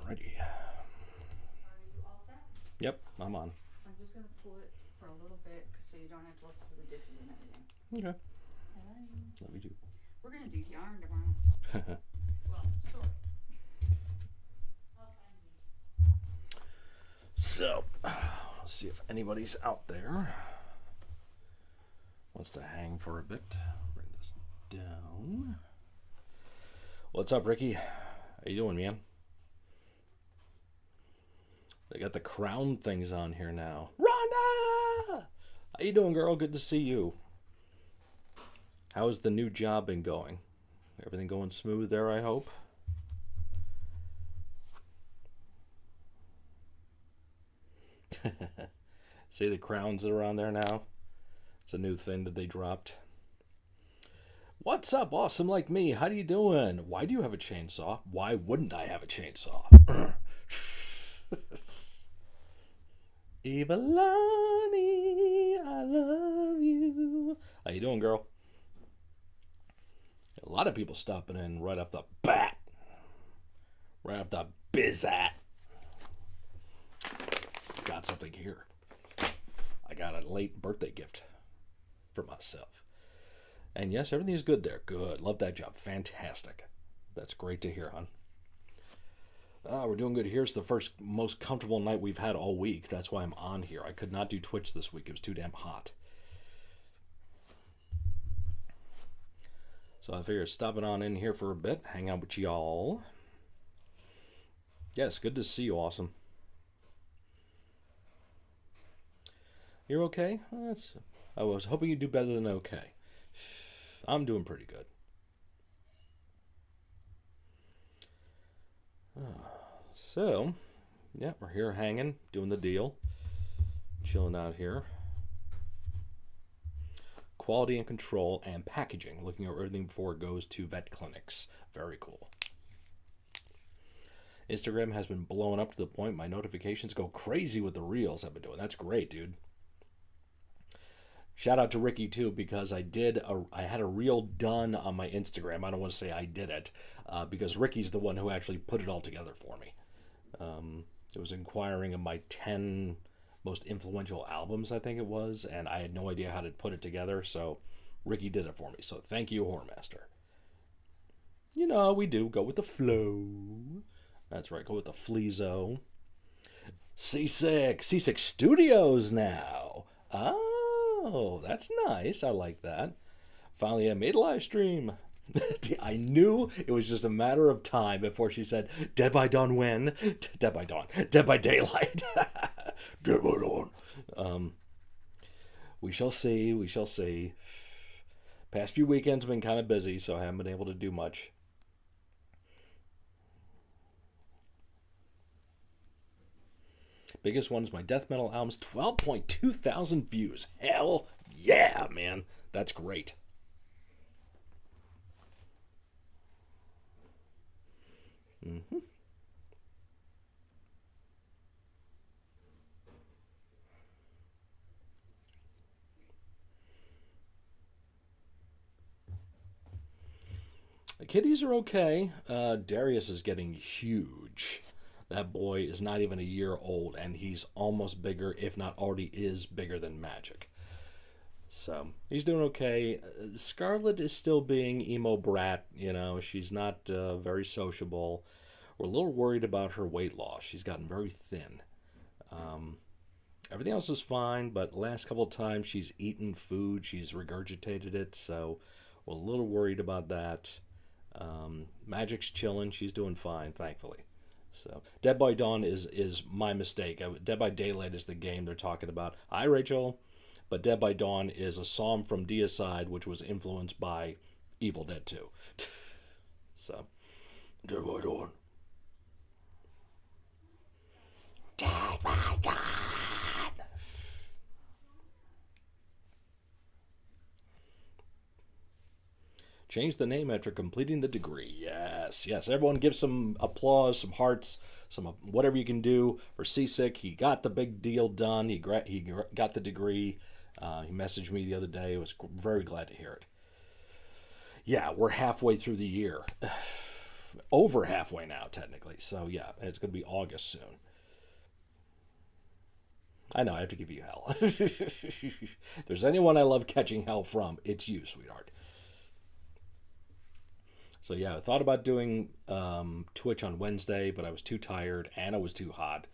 Alrighty. Are you all set? Yep, I'm on. I'm just gonna pull it for a little bit so you don't have to listen to the dishes and everything. Okay. Hello. Love you too. We're gonna do yarn tomorrow. Well, sort of. So, let's see if anybody's out there. Wants to hang for a bit. Bring this down. What's up, Ricky? How you doing, man? They got the crown things on here now. Rhonda! How you doing, girl? Good to see you. How's the new job been going? Everything going smooth there, I hope? See the crowns that are on there now? It's a new thing that they dropped. What's up, awesome like me? How you doing? Why do you have a chainsaw? Why wouldn't I have a chainsaw? Evelani, I love you. How you doing, girl? A lot of people stopping in right off the bat. Right off the bizzat. Got something here. I got a late birthday gift for myself. And yes, everything is good there. Good. Love that job. Fantastic. That's great to hear, hon. We're doing good. Here's the first most comfortable night we've had all week. That's why I'm on here. I could not do Twitch this week. It was too damn hot. So I figured stopping on in here for a bit, hang out with y'all. Yes, good to see you, awesome. You're okay? I was hoping you'd do better than okay. I'm doing pretty good. So, yeah, we're here hanging, doing the deal. Chilling out here. Quality and control and packaging. Looking over everything before it goes to vet clinics. Very cool. Instagram has been blowing up to the point my notifications go crazy with the reels I've been doing. That's great, dude. Shout out to Ricky too, because I had a reel done on my Instagram. I don't want to say I did it, because Ricky's the one who actually put it all together for me. It was inquiring of my 10 most influential albums, I think it was, and I had no idea how to put it together, so Ricky did it for me. So thank you, Whoremaster. You know, we do go with the flow. That's right, go with the Fleazo. C6 Studios now. Oh, that's nice. I like that. Finally, I made a live stream. I knew it was just a matter of time before she said, Dead by Dawn when? Dead by Dawn. Dead by Daylight. Dead by Dawn. We shall see. We shall see. Past few weekends have been kind of busy, so I haven't been able to do much. Biggest one is my death metal albums, 12.2 thousand views. Hell yeah, man. That's great. Mm-hmm. The kitties are okay. Darius is getting huge. That boy is not even a year old, and he's almost bigger, if not already is bigger than Magic. So, he's doing okay. Scarlet is still being emo brat, you know. She's not very sociable. We're a little worried about her weight loss. She's gotten very thin. Everything else is fine, but last couple of times she's eaten food, she's regurgitated it, so we're a little worried about that. Magic's chilling. She's doing fine, thankfully. So, Dead by Dawn is my mistake. Dead by Daylight is the game they're talking about. Hi, Rachel. But Dead by Dawn is a song from Deicide, which was influenced by Evil Dead 2. So, Dead by Dawn. Dead by Dawn. Change the name after completing the degree. Yes, yes. Everyone give some applause, some hearts, some whatever you can do for Seasick. He got the big deal done. He got the degree. He messaged me the other day. I was very glad to hear it. Yeah, we're halfway through the year. over halfway now, technically. So yeah, it's going to be August soon. I know, I have to give you hell. If there's anyone I love catching hell from, it's you, sweetheart. So yeah, I thought about doing Twitch on Wednesday, but I was too tired and I was too hot.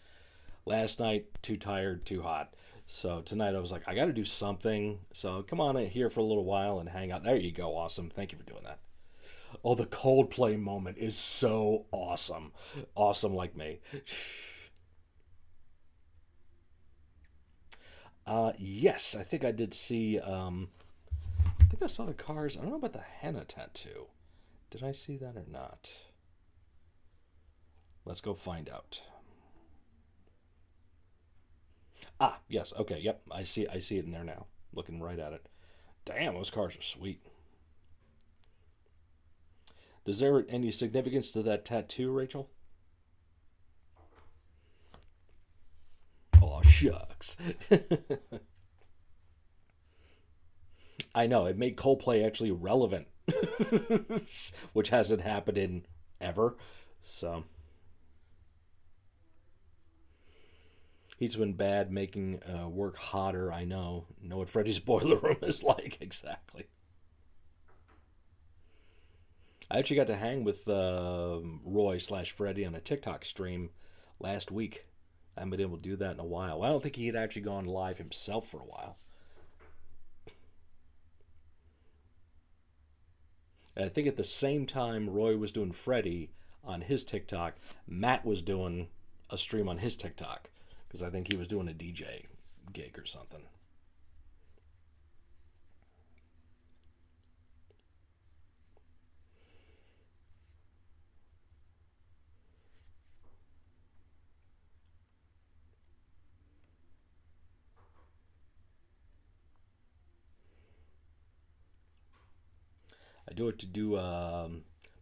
Last night, too tired, too hot. So tonight I was like, I got to do something. So come on in here for a little while and hang out. There you go. Awesome. Thank you for doing that. Oh, the Coldplay moment is so awesome. Awesome like me. Yes, I think I did see. I think I saw the cars. I don't know about the henna tattoo. Did I see that or not? Let's go find out. Ah, yes. Okay. Yep. I see. I see it in there now. Looking right at it. Damn, those cars are sweet. Does there any significance to that tattoo, Rachel? Oh shucks. I know it made Coldplay actually relevant, which hasn't happened in ever. So he's been bad making work hotter. I know what Freddy's boiler room is like exactly. I actually got to hang with Roy slash Freddy on a TikTok stream last week. I haven't been able to do that in a while. Well, I don't think he had actually gone live himself for a while. And I think at the same time Roy was doing Freddy on his TikTok, Matt was doing a stream on his TikTok because I think he was doing a DJ gig or something. I do it to do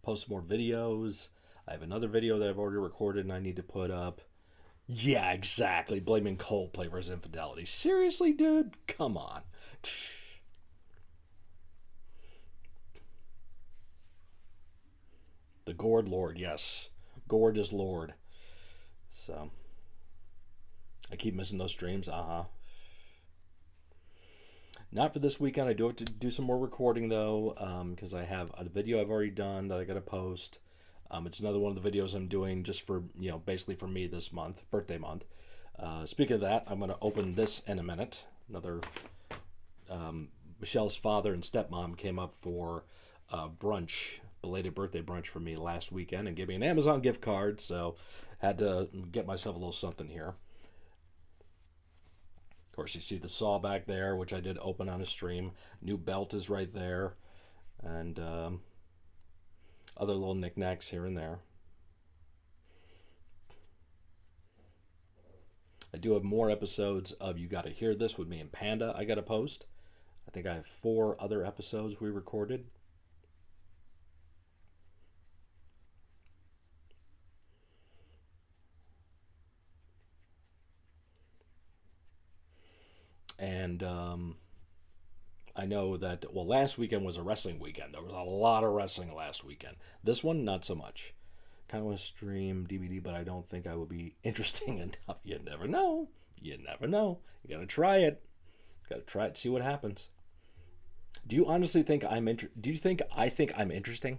post more videos. I have another video that I've already recorded and I need to put up. Yeah, exactly. Blaming Coldplay for his infidelity. Seriously, dude? Come on. The Gourd Lord, yes. Gourd is Lord. So I keep missing those streams. Not for this weekend. I do have to do some more recording though, because I have a video I've already done that I got to post. It's another one of the videos I'm doing just for, basically for me this month, birthday month. Speaking of that, I'm going to open this in a minute. Another Michelle's father and stepmom came up for brunch, belated birthday brunch for me last weekend and gave me an Amazon gift card, so had to get myself a little something here. Of course, you see the saw back there, which I did open on a stream. New belt is right there. And other little knickknacks here and there. I do have more episodes of You Gotta Hear This with me and Panda I gotta post. I think I have 4 other episodes we recorded. And I know that, well, last weekend was a wrestling weekend. There was a lot of wrestling last weekend. This one, not so much. Kind of want to stream DVD, but I don't think I would be interesting enough. You never know. You never know. You gotta try it. Gotta try it, see what happens. Do you honestly think do you think I think I'm interesting?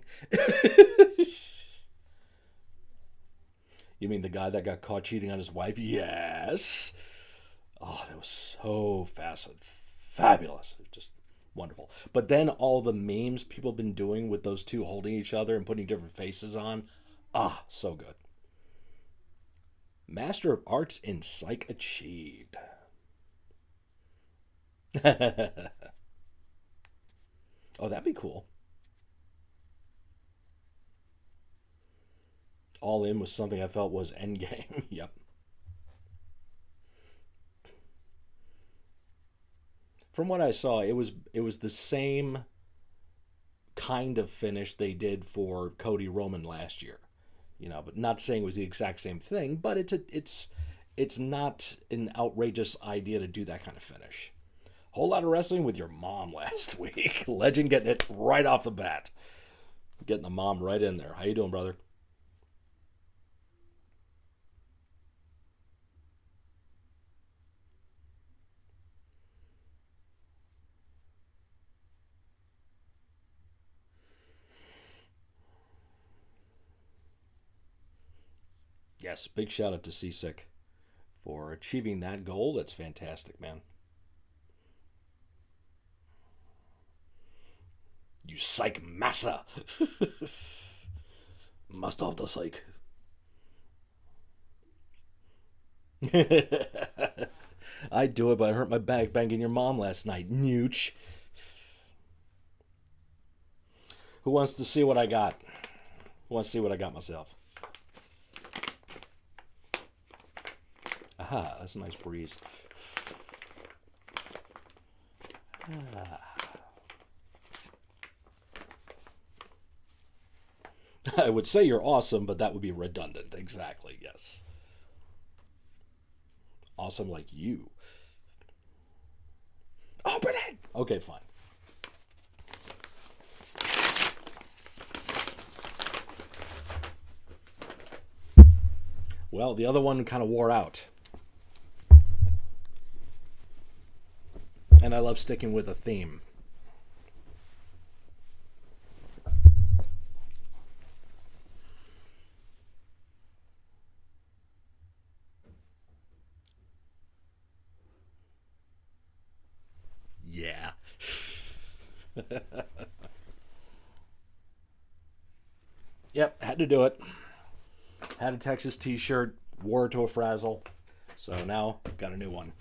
You mean the guy that got caught cheating on his wife? Yes. Oh, that was so fabulous. Just wonderful. But then all the memes people have been doing with those two holding each other and putting different faces on. Ah, so good. Master of Arts in Psych achieved. Oh, that'd be cool. All In was something I felt was Endgame. Yep. From what I saw, it was the same kind of finish they did for Cody Roman last year. But not saying it was the exact same thing, but it's not an outrageous idea to do that kind of finish. Whole lot of wrestling with your mom last week. Legend getting it right off the bat. Getting the mom right in there. How you doing, brother? Yes, big shout out to Seasick for achieving that goal. That's fantastic, man. You psych massa. Must have the psych. I'd do it, but I hurt my back banging your mom last night. Nooch. Who wants to see what I got? Who wants to see what I got myself? Aha, that's a nice breeze. I would say you're awesome, but that would be redundant. Exactly, yes. Awesome like you. Open it! Okay, fine. Well, the other one kind of wore out. And I love sticking with a theme. Yeah. Yep, had to do it. Had a Texas t-shirt, wore it to a frazzle. So now, got a new one.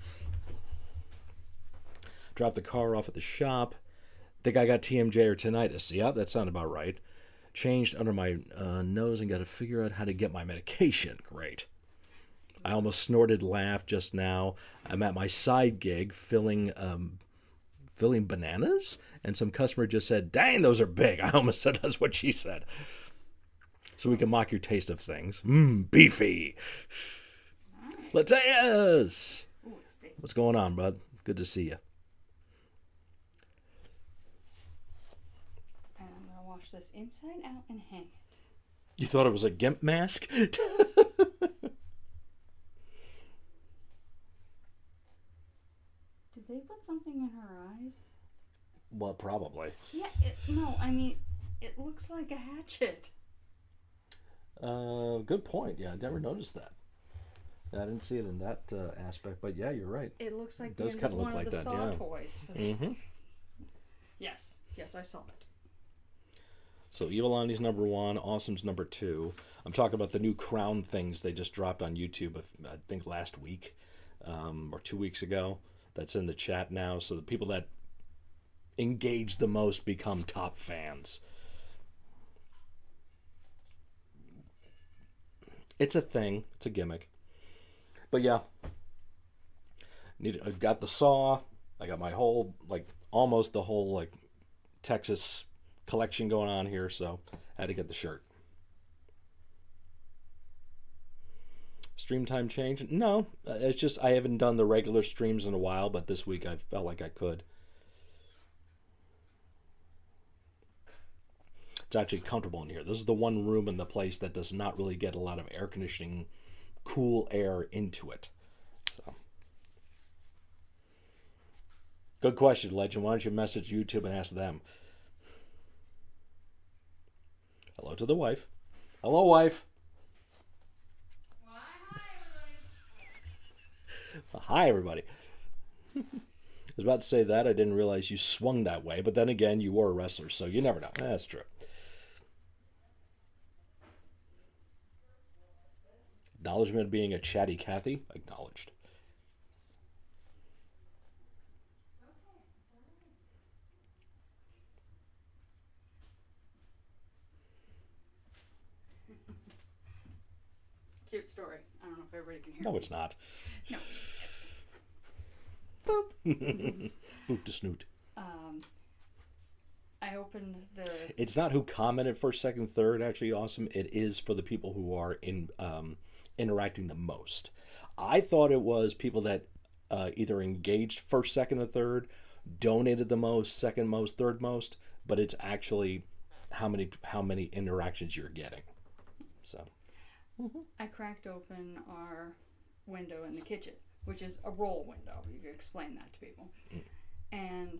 Dropped the car off at the shop. Think I got TMJ or tinnitus. Yep, that sounded about right. Changed under my nose and got to figure out how to get my medication. Great. I almost snorted laugh just now. I'm at my side gig filling bananas, and some customer just said, "Dang, those are big." I almost said that's what she said. So we can mock your taste of things. Beefy. Nice. Lateas. Ooh, it's steak. What's going on, bud? Good to see you. And I'm gonna wash this inside out and hang it. You thought it was a GIMP mask? Did they put something in her eyes? Well, probably. Yeah, no, I mean, it looks like a hatchet. Good point. Yeah, I never noticed that. I didn't see it in that aspect, but yeah, you're right. It looks like It does the end kinda of look one like of the that, Saw yeah. toys. Mm-hmm. Yes, I saw it. So Evilani's number 1, Awesome's number 2. I'm talking about the new crown things they just dropped on YouTube, I think last week or 2 weeks ago. That's in the chat now. So the people that engage the most become top fans. It's a thing. It's a gimmick. But yeah. I got the saw. I got my whole, almost the whole, Texas collection going on here, so I had to get the shirt. Stream time change? No, it's just I haven't done the regular streams in a while, but this week I felt like I could. It's actually comfortable in here. This is the one room in the place that does not really get a lot of air conditioning, cool air into it. So. Good question, Legend. Why don't you message YouTube and ask them? Hello to the wife. Hello, wife. Hi, everybody. I was about to say that. I didn't realize you swung that way, but then again, you were a wrestler, so you never know. That's true. Acknowledgement of being a chatty Cathy. Acknowledged. Cute story. I don't know if everybody can hear. No, it's not. No. Boop. Boop to snoot. I opened the. It's not who commented first, second, third. Actually, awesome. It is for the people who are interacting the most. I thought it was people that either engaged first, second, or third, donated the most, second most, third most, but it's actually how many interactions you're getting. So. I cracked open our window in the kitchen, which is a roll window. You can explain that to people. And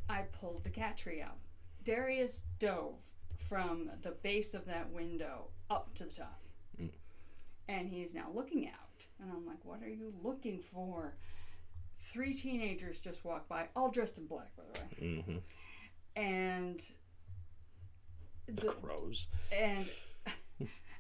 I pulled the cat tree out. Darius dove from the base of that window up to the top. And he's now looking out. And I'm like, what are you looking for? 3 teenagers just walked by, all dressed in black, by the way. And the crows. And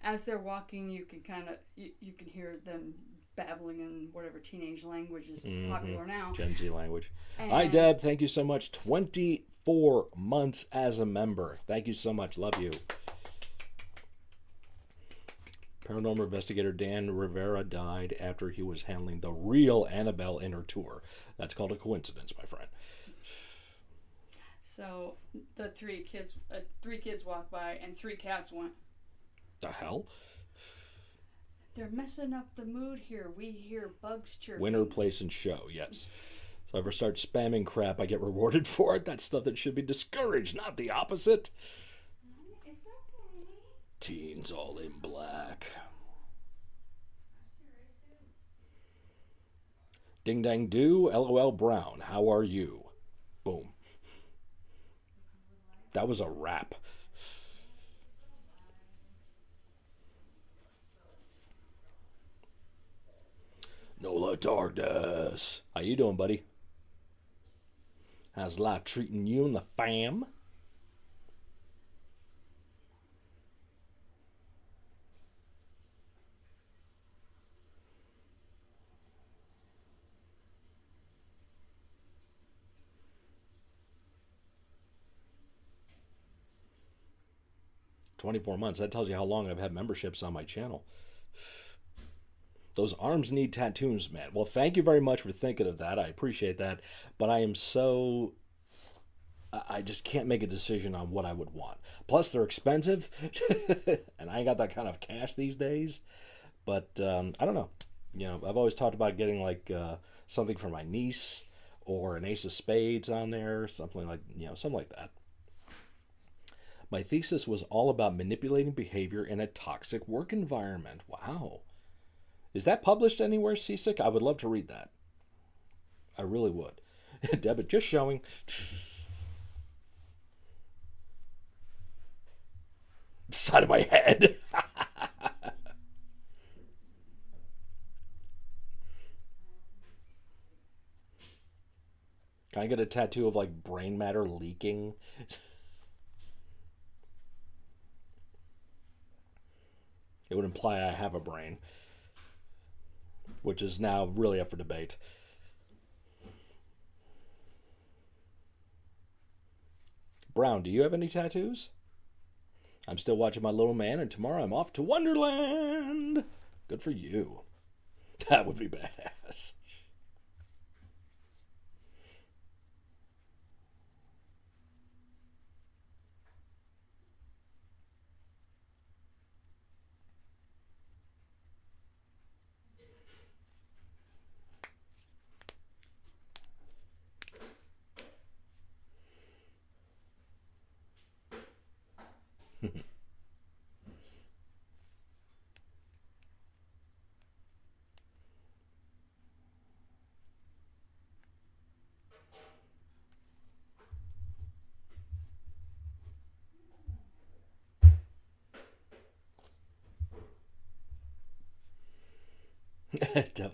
as they're walking, you can kind of you can hear them babbling in whatever teenage language is popular now. Gen Z language. Hi, Deb. Thank you so much. 24 months as a member. Thank you so much. Love you. Paranormal investigator Dan Rivera died after he was handling the real Annabelle Inner tour. That's called a coincidence, my friend. So the 3 kids walked by and 3 cats went. The hell? They're messing up the mood here. We hear bugs chirping. Winner, place, and show, yes. So if I start spamming crap, I get rewarded for it. That's stuff that should be discouraged, not the opposite. It's okay. Teens all in black. Ding dang do, LOL Brown. How are you? Boom. That was a wrap. Nola Darkness. How you doing, buddy? How's life treating you and the fam? $24. That tells you how long I've had memberships on my channel. Those arms need tattoos, man. Well, thank you very much for thinking of that. I appreciate that. But I just can't make a decision on what I would want. Plus, they're expensive. And I ain't got that kind of cash these days. But I don't know. I've always talked about getting like something for my niece or an ace of spades on there. Something like that. My thesis was all about manipulating behavior in a toxic work environment. Wow. Is that published anywhere, Seasick? I would love to read that. I really would. Debit just showing. Side of my head. Can I get a tattoo of like brain matter leaking? It would imply I have a brain, which is now really up for debate. Brown, do you have any tattoos? I'm still watching my little man, and tomorrow I'm off to Wonderland. Good for you. That would be badass.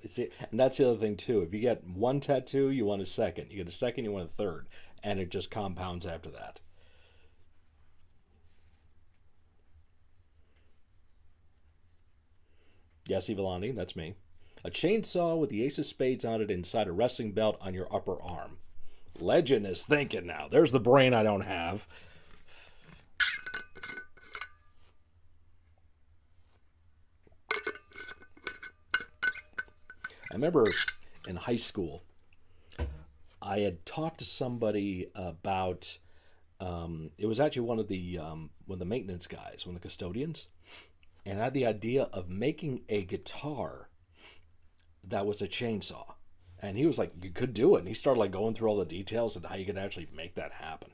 See, and that's the other thing too. If you get one tattoo, you want a second. You get a second, you want a third, and it just compounds after that. Yes, Ivalani, that's me. A chainsaw with the ace of spades on it inside a wrestling belt on your upper arm. Legend is thinking now. There's the brain I don't have. I remember in high school, I had talked to somebody about, it was actually one of the maintenance guys, one of the custodians, and I had the idea of making a guitar that was a chainsaw. And he was like, you could do it. And he started like going through all the details and how you could actually make that happen.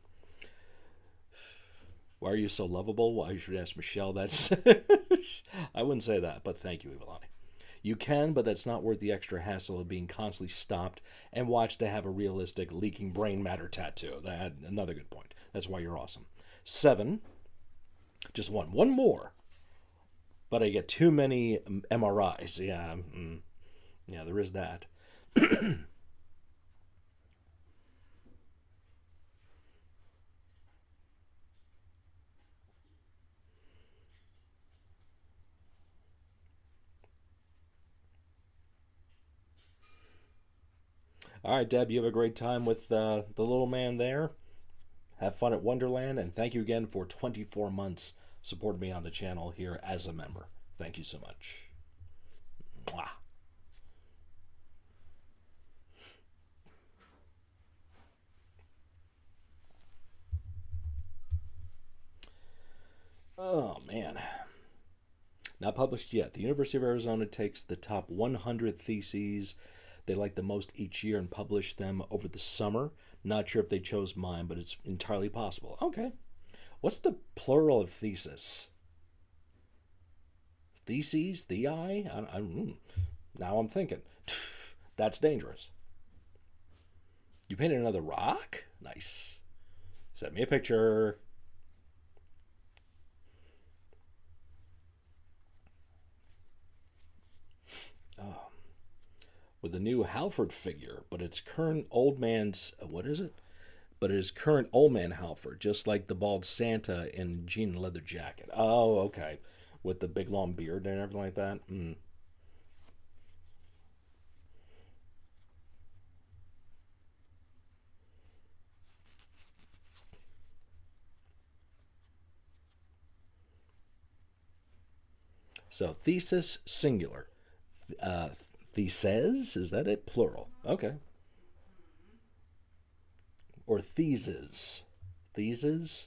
Why are you so lovable? Well, you should ask Michelle. That's I wouldn't say that, but thank you, Ivalani. You can, but that's not worth the extra hassle of being constantly stopped and watched to have a realistic leaking brain matter tattoo. Another good point. That's why you're awesome. 7. Just one more. But I get too many MRIs. Yeah, yeah, there is that. All right, Deb, you have a great time with the little man there. Have fun at Wonderland, and thank you again for 24 months supporting me on the channel here as a member. Thank you so much. Mwah. Oh, man. Not published yet. The University of Arizona takes the top 100 theses they like the most each year and publish them over the summer. Not sure if they chose mine, but it's entirely possible. Okay. What's the plural of thesis? Theses? Thei? Now I'm thinking. That's dangerous. You painted another rock? Nice. Send me a picture. With the new Halford figure, but it's current old man's, what is it? But it is current old man Halford, just like the bald Santa in jean and leather jacket. Oh, okay. With the big long beard and everything like that. So, thesis singular. Theses, is that it? Plural. Okay. Or theses. Theses?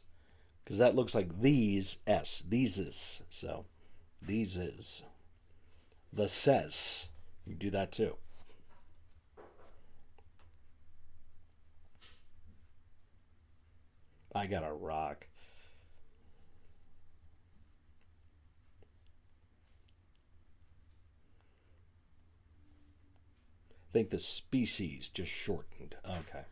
Because that looks like these, S. Theses. So, these is. The says. You do that too. I got a rock. I think the species just shortened. Okay.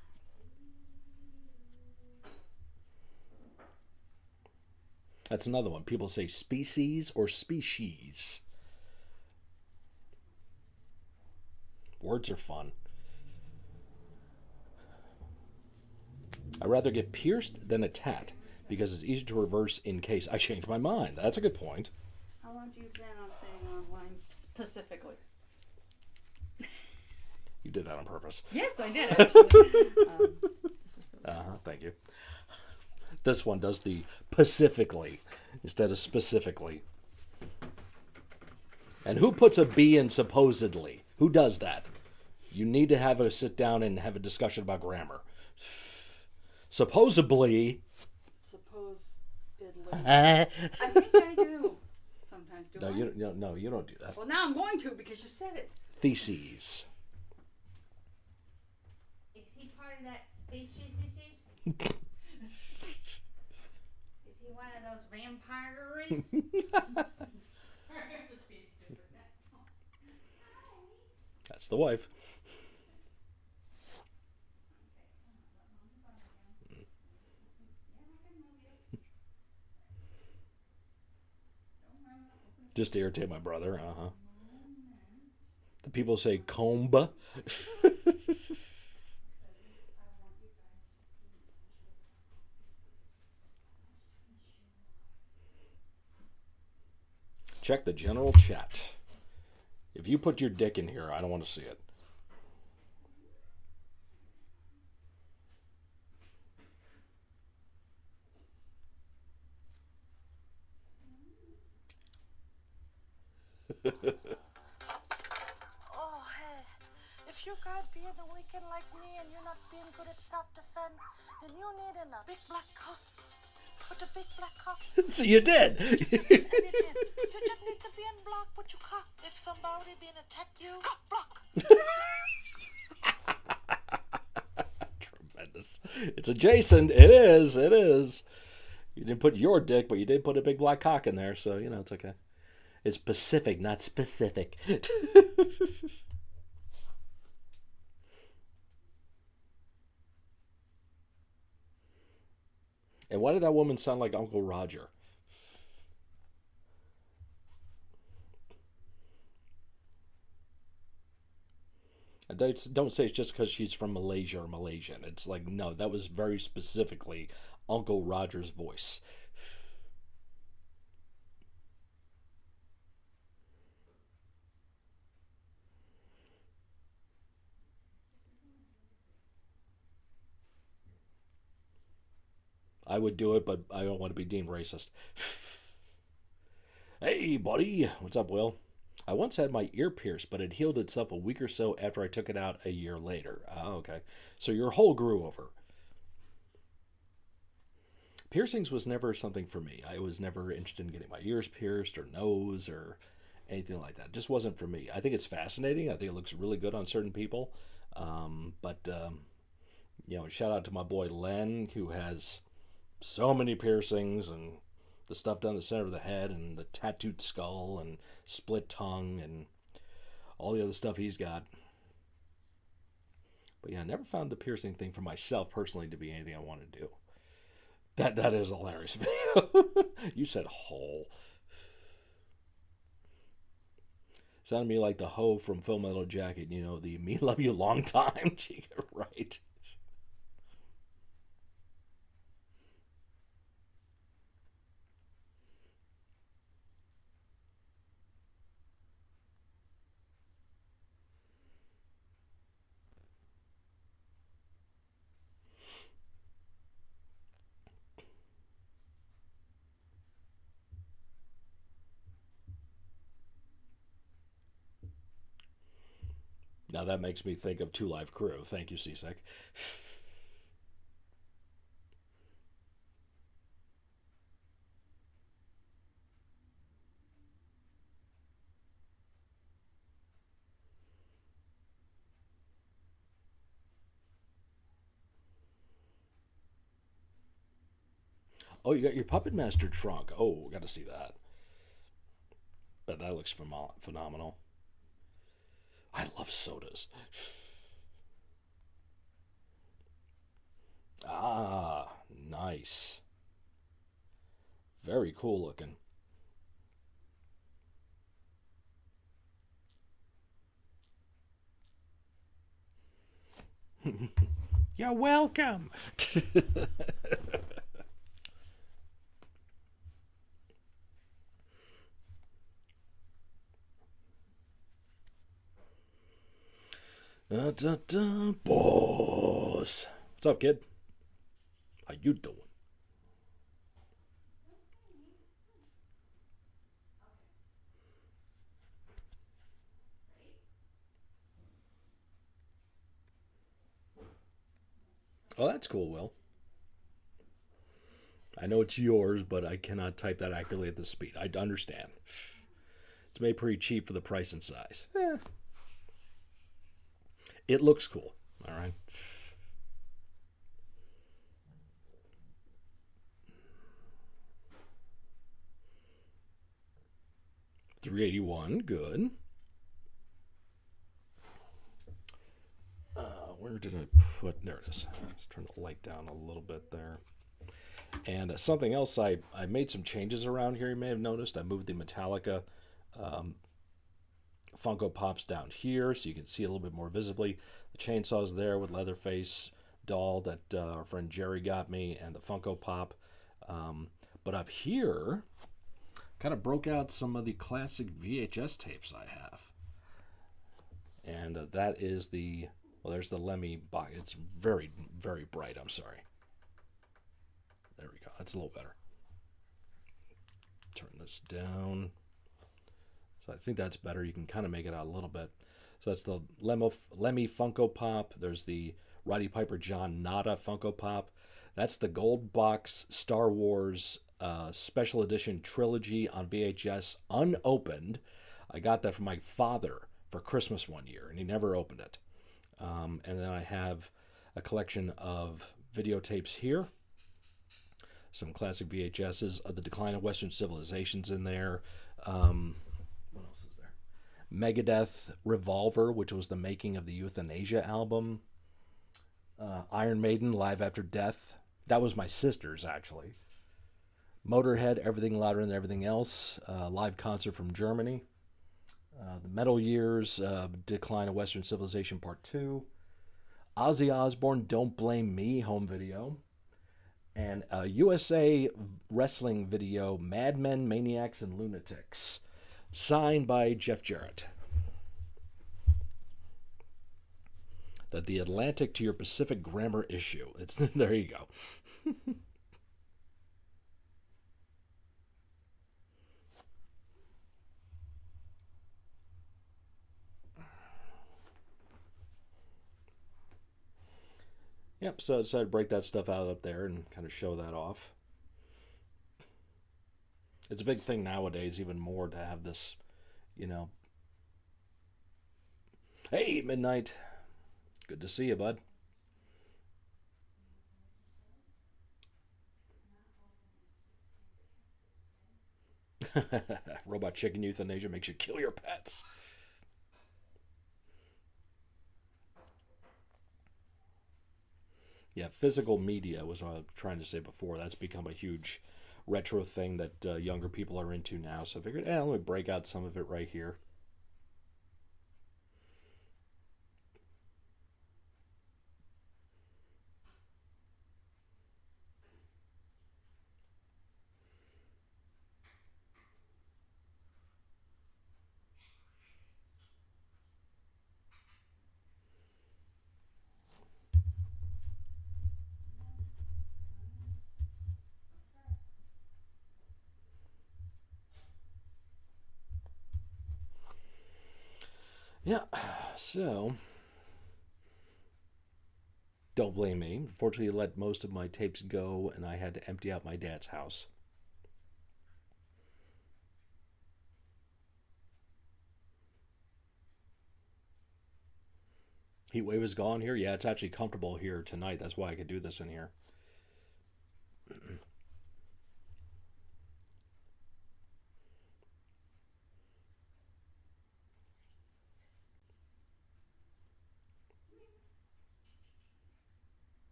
That's another one. People say species or species. Words are fun. I'd rather get pierced than a tat because it's easier to reverse in case I change my mind. That's a good point. How long do you plan on staying online specifically? You did that on purpose. Yes, I did, actually. Thank you. This one does the pacifically instead of specifically. And who puts a B in supposedly? Who does that? You need to have a sit down and have a discussion about grammar. Supposedly. I think I do. Sometimes do No, I? you don't do that. Well, now I'm going to because you said it. Theses. Is he part of that species? Is he one of those vampires? That's the wife. Just to irritate my brother. The people say comba. Check the general chat. If you put your dick in here, I don't want to see it. Oh, hey. If you guys being a weekend like me and you're not being good at self-defense, then you need a big black cock. With a big black cock. So you did. You just need to be in block with your cock. If somebody being attack you, cock block. Tremendous. It's adjacent. It is. It is. You didn't put your dick, but you did put a big black cock in there, so, it's okay. It's Pacific, not specific. And why did that woman sound like Uncle Roger? don't say it's just because she's from Malaysia or Malaysian. It's like, no, that was very specifically Uncle Roger's voice. I would do it, but I don't want to be deemed racist. Hey, buddy. What's up, Will? I once had my ear pierced, but it healed itself a week or so after I took it out a year later. Oh, okay. So your hole grew over. Piercings was never something for me. I was never interested in getting my ears pierced or nose or anything like that. It just wasn't for me. I think it's fascinating. I think it looks really good on certain people. Shout out to my boy Len, who has so many piercings and the stuff down the center of the head and the tattooed skull and split tongue and all the other stuff he's got. But yeah, I never found the piercing thing for myself personally to be anything I want to do. That is a hilarious video. You said hole. Sounded to me like the hoe from Full Metal Jacket, the me love you long time. Gee, right. Now that makes me think of Two Live Crew. Thank you, CSEC. Oh, you got your Puppet Master trunk. Oh, got to see that. But that looks phenomenal. I love sodas. Ah, nice. Very cool looking. You're welcome. Boss. What's up, kid? How you doing? Oh, that's cool, Will. I know it's yours, but I cannot type that accurately at this speed. I understand. It's made pretty cheap for the price and size. It looks cool. All right. $381, good. Where did I put? There it is. Let's turn the light down a little bit there. And something else, I made some changes around here. You may have noticed I moved the Metallica Funko Pops down here so you can see a little bit more visibly. The chainsaw's there with Leatherface doll that our friend Jerry got me, and the Funko Pop. But up here, kind of broke out some of the classic VHS tapes I have. And that is the, well, there's the Lemmy box. It's very, very bright. I'm sorry. There we go. That's a little better. Turn this down. So I think that's better. You can kind of make it out a little bit. So that's the Lemmy Funko Pop. There's the Roddy Piper John Nada Funko Pop. That's the Gold Box Star Wars Special Edition Trilogy on VHS, unopened. I got that from my father for Christmas one year, and he never opened it. And then I have a collection of videotapes here. Some classic VHSs of the Decline of Western Civilizations in there. What else is there? Megadeth Revolver, which was the making of the Euthanasia album. Iron Maiden Live After Death. That was my sister's, actually. Motorhead Everything Louder Than Everything Else. Live concert from Germany. The Metal Years, Decline of Western Civilization Part 2. Ozzy Osbourne, Don't Blame Me, home video. And a USA wrestling video, Madmen, Maniacs, and Lunatics. Signed by Jeff Jarrett. The Atlantic to your Pacific grammar issue. It's there you go. Yep, so I decided to break that stuff out up there and kind of show that off. It's a big thing nowadays, even more, to have this, you know. Hey, Midnight. Good to see you, bud. Robot chicken euthanasia makes you kill your pets. Yeah, physical media was what I was trying to say before. That's become a huge retro thing that younger people are into now. So I figured, let me break out some of it right here. Yeah, so don't blame me. Unfortunately, I let most of my tapes go, and I had to empty out my dad's house. Heat wave is gone here. Yeah, it's actually comfortable here tonight. That's why I could do this in here.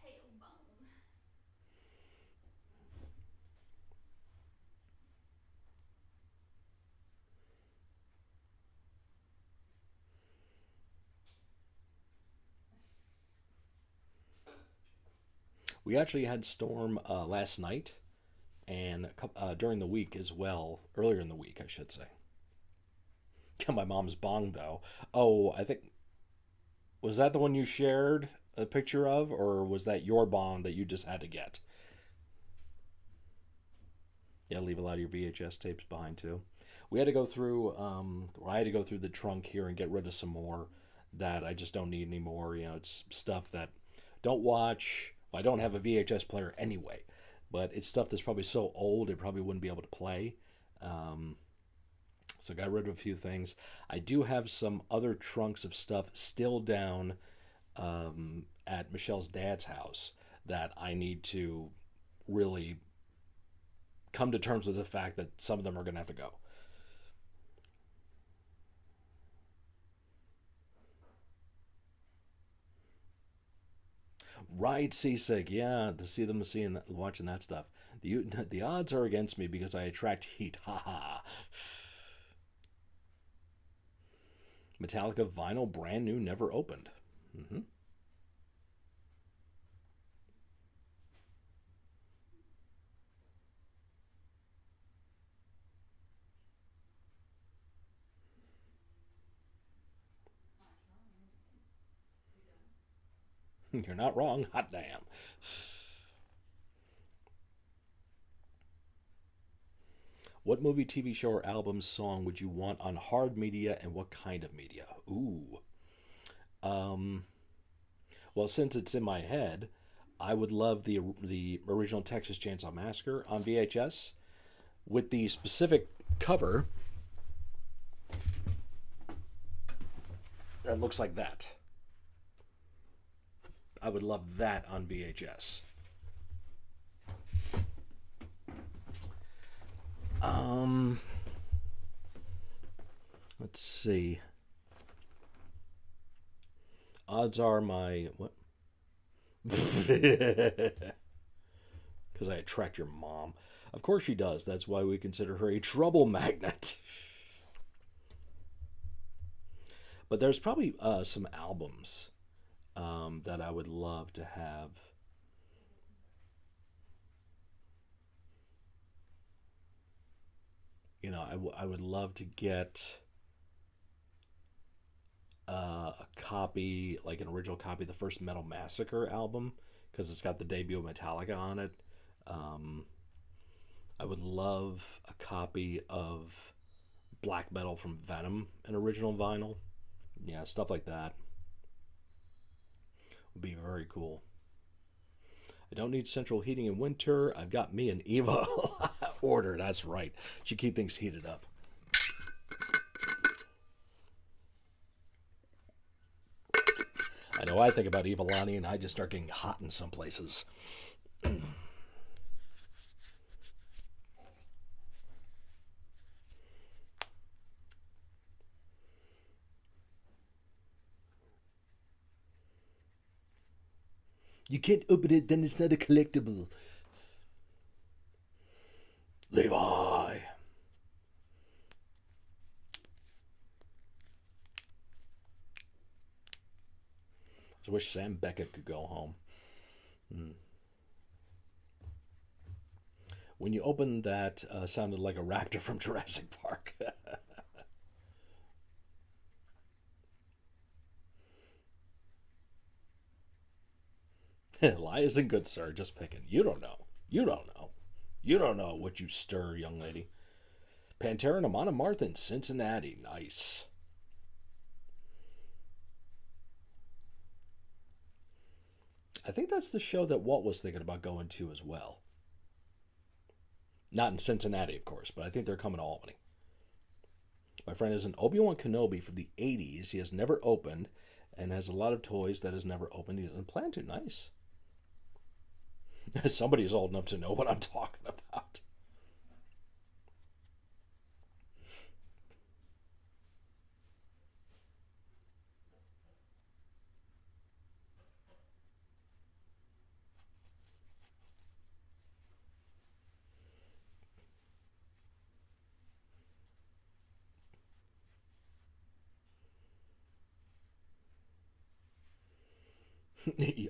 Tailbone. We actually had storm last night and during the week as well. Earlier in the week, I should say. My mom's bong, though. Oh, I think... Was that the one you shared a picture of? Or was that your bong that you just had to get? Yeah, leave a lot of your VHS tapes behind, too. We had to go through... I had to go through the trunk here and get rid of some more that I just don't need anymore. You know, it's stuff that... Don't watch... Well, I don't have a VHS player anyway. But it's stuff that's probably so old it probably wouldn't be able to play. So got rid of a few things. I do have some other trunks of stuff still down at Michelle's dad's house that I need to really come to terms with the fact that some of them are going to have to go. Right, seasick. Yeah, to see them watching that stuff. The odds are against me because I attract heat. Ha ha. Metallica vinyl, brand new, never opened. Mm-hmm. You're not wrong. Hot damn. What movie, TV show, or album song would you want on hard media, and what kind of media? Ooh. Well, since it's in my head, I would love the original Texas Chainsaw Massacre on VHS with the specific cover that looks like that. I would love that on VHS. Let's see. Odds are my what? because I attract your mom. Of course she does. That's why we consider her a trouble magnet. But there's probably some albums that I would love to have. You know, I would love to get a copy, like an original copy of the first Metal Massacre album, because it's got the debut of Metallica on it. I would love a copy of Black Metal from Venom, an original vinyl. Yeah, stuff like that would be very cool. I don't need central heating in winter. I've got me an Eva order. That's right. Should keep things heated up. I know I think about Eva Lonnie and I just start getting hot in some places. You can't open it, then it's not a collectible. Levi. I wish Sam Beckett could go home. When you opened that, sounded like a raptor from Jurassic Park. Lie isn't good, sir. Just picking. You don't know. You don't know. You don't know what you stir, young lady. Pantera and Amon Amarth in Cincinnati. Nice. I think that's the show that Walt was thinking about going to as well. Not in Cincinnati, of course, but I think they're coming to Albany. My friend is an Obi-Wan Kenobi from the 80s. He has never opened and has a lot of toys that has never opened. He doesn't plan to. Nice. Somebody is old enough to know what I'm talking about.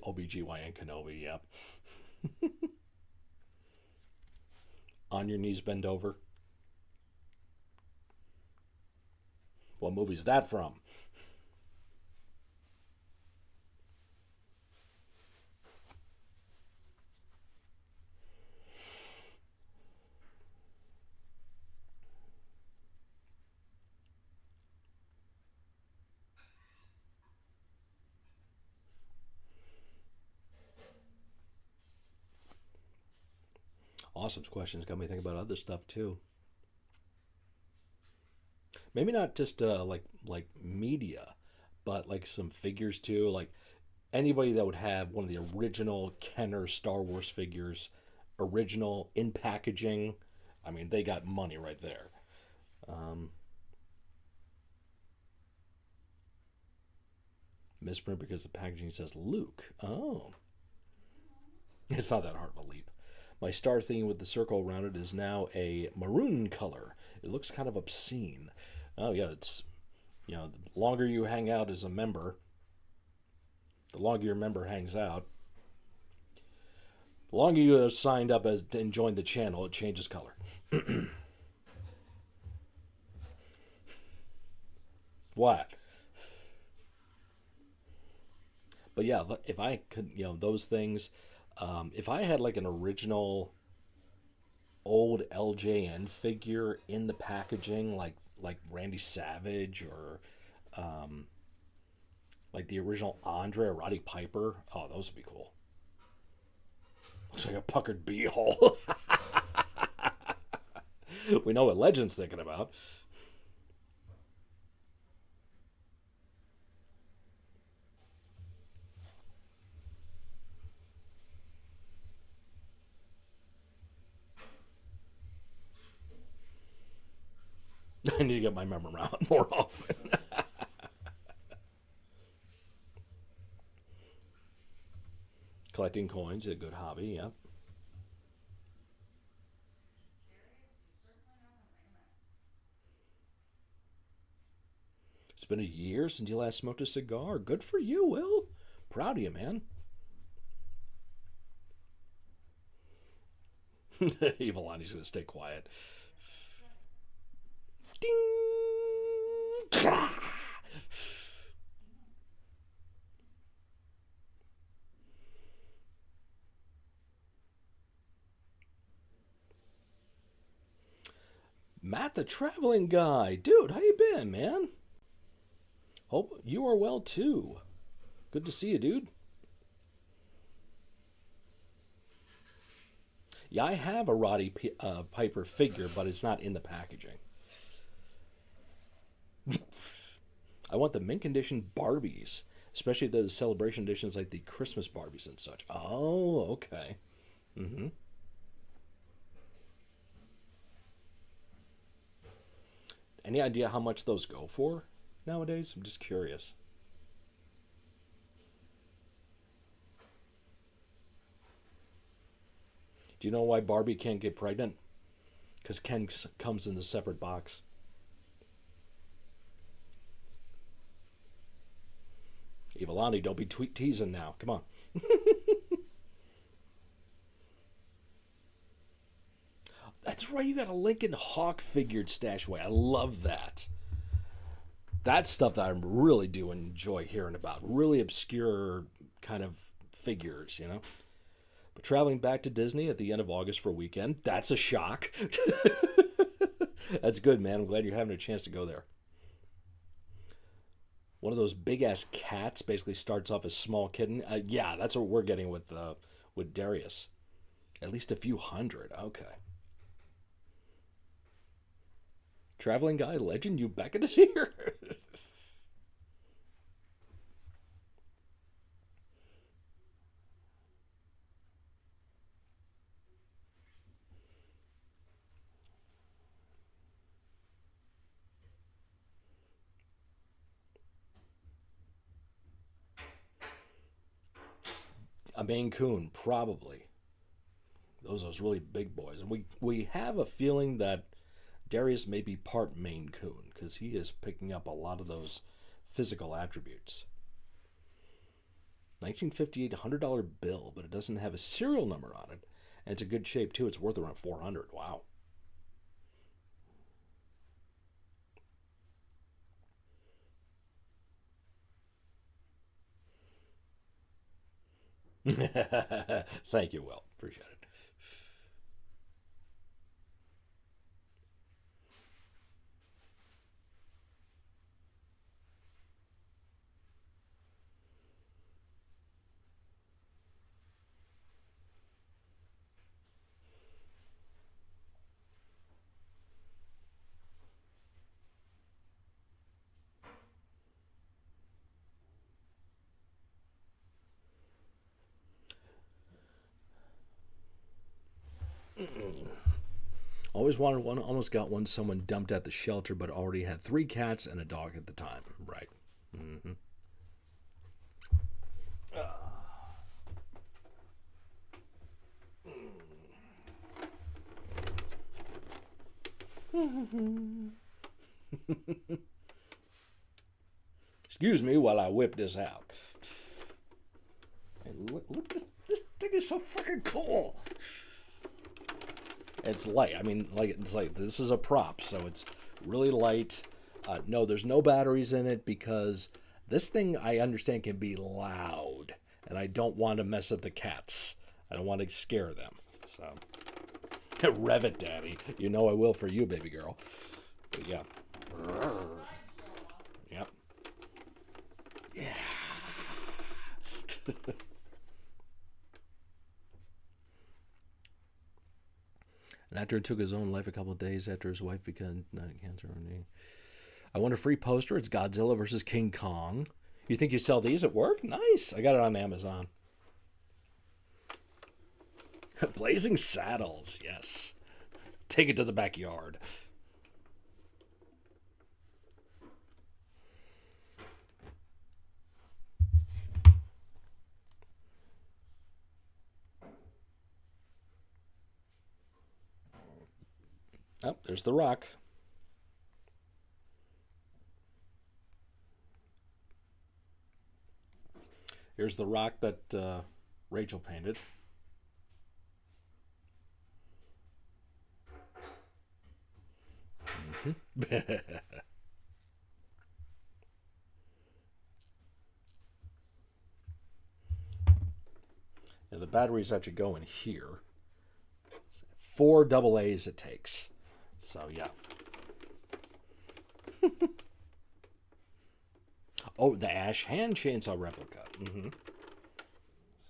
OBGYN Kenobi, yep. On your knees, bend over. What movie's that from? Awesome questions. Got me thinking about other stuff too. Maybe not just like media, but like some figures too. Like anybody that would have one of the original Kenner Star Wars figures, original in packaging. I mean, they got money right there. Misprint because the packaging says Luke. Oh, it's not that hard of a leap. My star thing with the circle around it is now a maroon color. It looks kind of obscene. Oh yeah, it's, you know, the longer you hang out as a member, the longer your member hangs out, the longer you are signed up as and joined the channel, it changes color. What? But yeah, if I could, you know, those things. If I had like an original old LJN figure in the packaging, like Randy Savage or like the original Andre or Roddy Piper, oh, those would be cool. Looks like a puckered beehole. We know what Legend's thinking about. I need to get my member around more often. Collecting coins, a good hobby, yep. It's been a year since you last smoked a cigar. Good for you, Will. Proud of you, man. Evilani's going to stay quiet. Ding! Matt the Traveling Guy. Dude, how you been, man? Hope you are well, too. Good to see you, dude. Yeah, I have a Roddy Piper figure, but it's not in the packaging. I want the mint condition Barbies, especially those celebration editions like the Christmas Barbies and such. Oh, okay. Mm-hmm. Any idea how much those go for nowadays? I'm just curious. Do you know why Barbie can't get pregnant? Because Ken comes in a separate box. Evilani, don't be teasing now. Come on. That's right, you got a Lincoln Hawk figured stash away. I love that. That's stuff that I really do enjoy hearing about. Really obscure kind of figures, you know? But traveling back to Disney at the end of August for a weekend, that's a shock. That's good, man. I'm glad you're having a chance to go there. One of those big-ass cats basically starts off as small kitten. Yeah, that's what we're getting with Darius. At least a few hundred. Okay. Traveling Guy Legend, you Beckett is here. A Maine Coon, probably. Those really big boys. And we have a feeling that Darius may be part Maine Coon because he is picking up a lot of those physical attributes. 1958 $100 bill, but it doesn't have a serial number on it. And it's in good shape too. It's worth around $400. Wow. Thank you, Will. Appreciate it. Always wanted one, almost got one someone dumped at the shelter, but already had 3 cats and a dog at the time. Right. Mm-hmm. Excuse me while I whip this out. And look, this thing is so freaking cool. It's light. I mean, it's like this is a prop, so it's really light. No, there's no batteries in it because this thing, I understand, can be loud, and I don't want to mess up the cats. I don't want to scare them. So, rev it, Daddy. You know I will for you, baby girl. But yeah. Yep. Yeah. An actor took his own life a couple of days after his wife became cancer. I want a free poster. It's Godzilla versus King Kong. You think you sell these at work? Nice. I got it on Amazon. Blazing Saddles. Yes. Take it to the backyard. Oh, there's The Rock. Here's the rock that Rachel painted. And the batteries actually go in here. 4 double A's it takes. So yeah. Oh, the Ash hand chainsaw replica.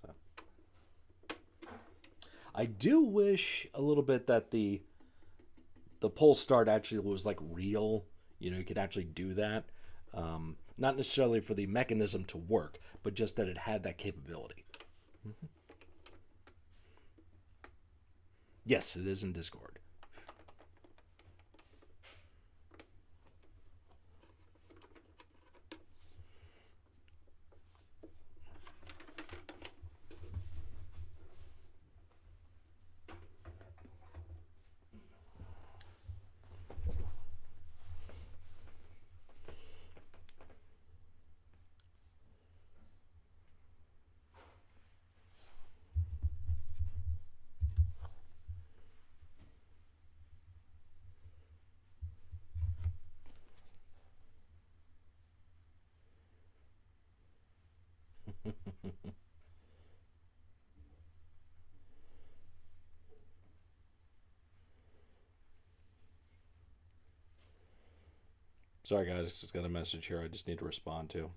So I do wish a little bit that the pull start actually was like real. You know, you could actually do that. Not necessarily for the mechanism to work, but just that it had that capability. Yes, it is in Discord. Sorry, guys, just got a message here I just need to respond to.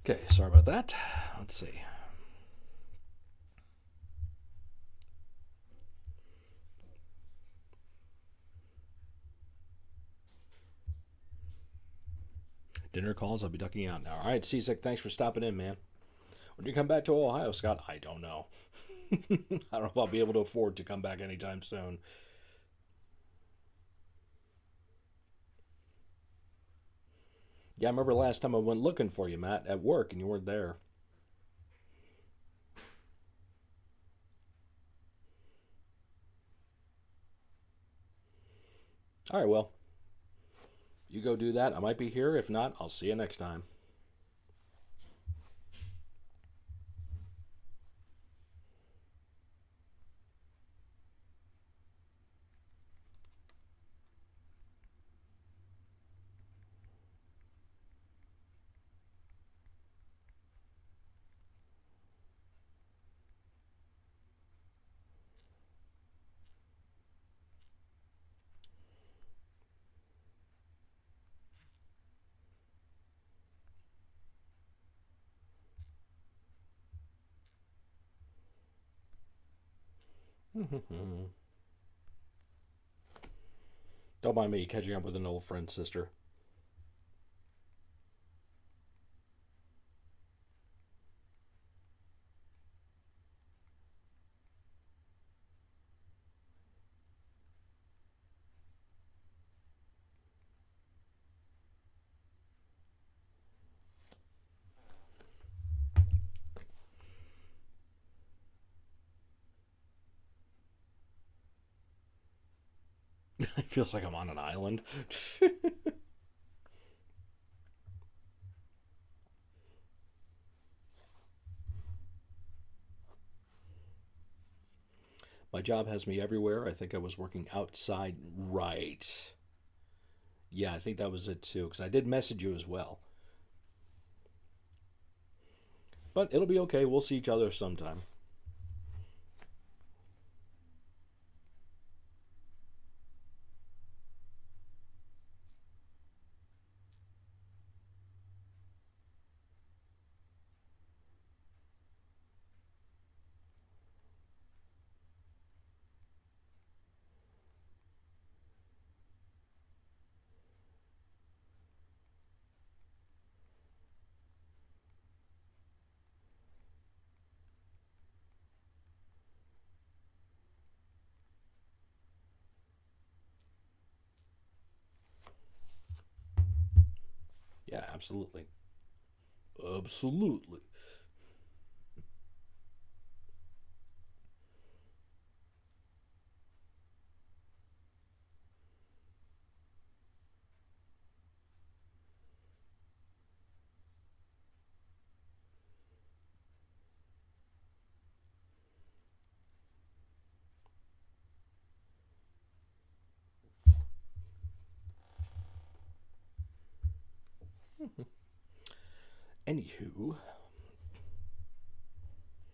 Okay, sorry about that. Let's see. Dinner calls, I'll be ducking out now. All right, Seasick, thanks for stopping in, man. When do you come back to Ohio, Scott? I don't know. I don't know if I'll be able to afford to come back anytime soon. Yeah, I remember last time I went looking for you, Matt, at work, and you weren't there. All right, well, you go do that. I might be here. If not, I'll see you next time. Don't mind me catching up with an old friend, sister. It feels like I'm on an island. My job has me everywhere. I think I was working outside. Right. Yeah, I think that was it too, because I did message you as well. But it'll be okay. We'll see each other sometime. Yeah, absolutely. Absolutely. Anywho,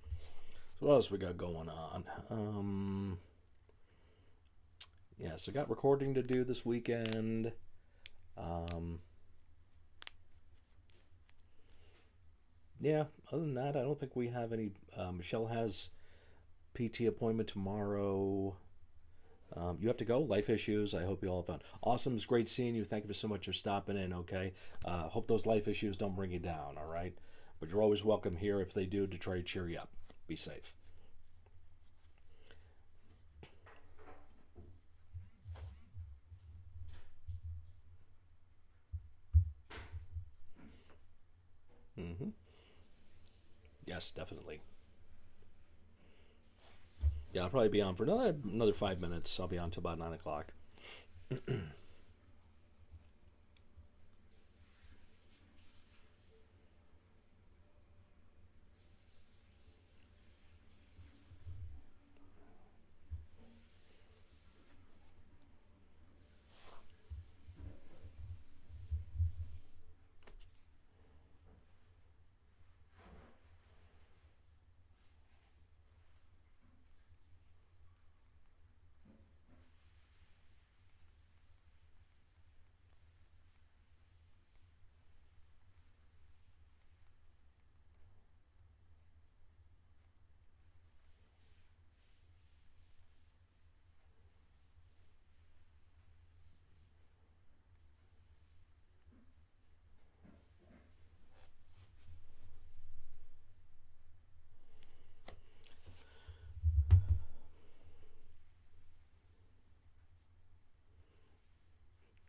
so what else we got going on? Yeah, so got recording to do this weekend. Yeah, other than that, I don't think we have any. Michelle has PT appointment tomorrow. You have to go. Life issues. I hope you all have fun. Awesome. It's great seeing you. Thank you so much for stopping in. Okay. Hope those life issues don't bring you down. All right. But you're always welcome here if they do to try to cheer you up. Be safe. Yes, definitely. Yeah, I'll probably be on for another 5 minutes. I'll be on till about 9 o'clock.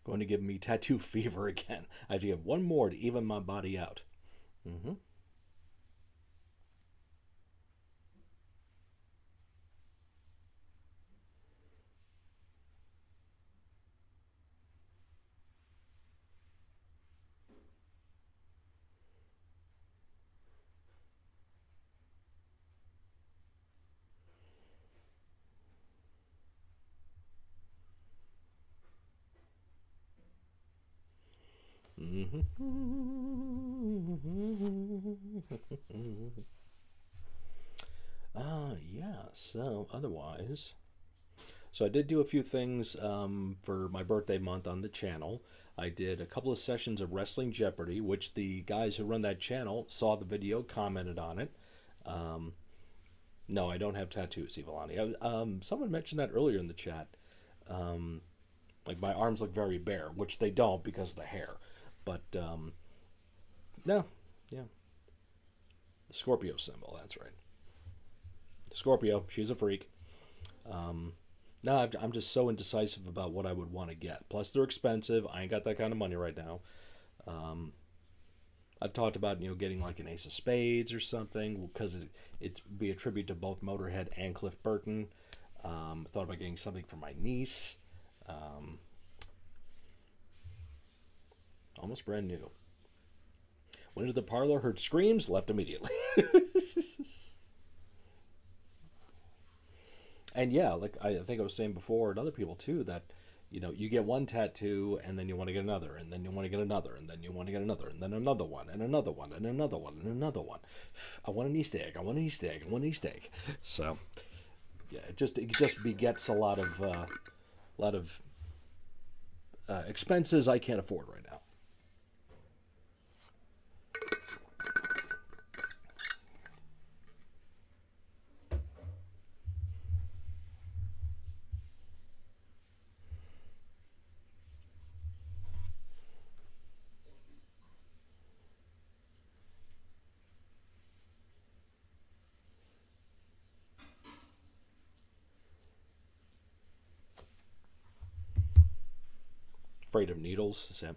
Going to give me tattoo fever again. I have to get one more to even my body out. Mm-hmm. Yeah, so otherwise. So I did do a few things for my birthday month on the channel. I did a couple of sessions of Wrestling Jeopardy, which the guys who run that channel saw the video, commented on it. No, I don't have tattoos, Ivalani. Someone mentioned that earlier in the chat. Like my arms look very bare, which they don't because of the hair. But no, yeah. The Scorpio symbol, that's right. Scorpio, she's a freak. No, I'm just so indecisive about what I would want to get. Plus, they're expensive. I ain't got that kind of money right now. I've talked about getting like an Ace of Spades or something because it'd be a tribute to both Motorhead and Cliff Burton. Thought about getting something for my niece. Almost brand new. Went into the parlor, heard screams, left immediately. And yeah, like I think I was saying before, and other people too, that you get one tattoo and then you want to get another, and then you want to get another, and then you want to get another, and then another one, and another one, and another one, and another one. I want an Easter egg. I want an Easter egg. I want an Easter egg. So yeah, it just begets a lot of expenses I can't afford right now. Afraid of needles, Sam.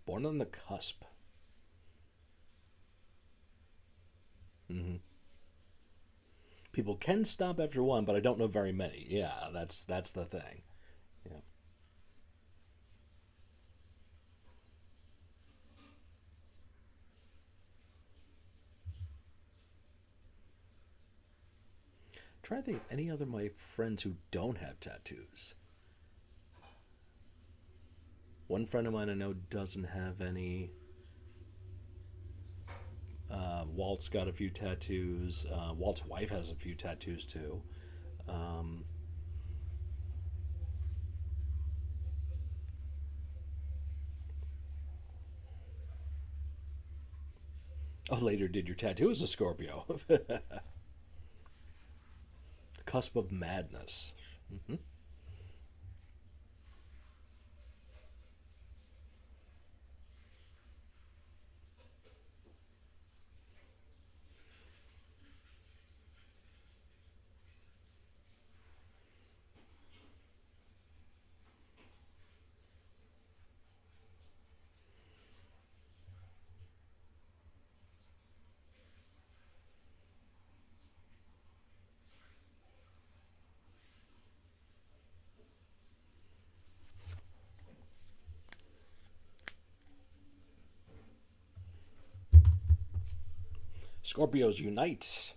Born on the cusp. People can stop after one, but I don't know very many. Yeah, that's the thing. Yeah. Trying to think of any other of my friends who don't have tattoos. One friend of mine I know doesn't have any. Walt's got a few tattoos. Walt's wife has a few tattoos too. Um, oh, later did your tattoo as a Scorpio. The cusp of madness. Hmm. Scorpios unite.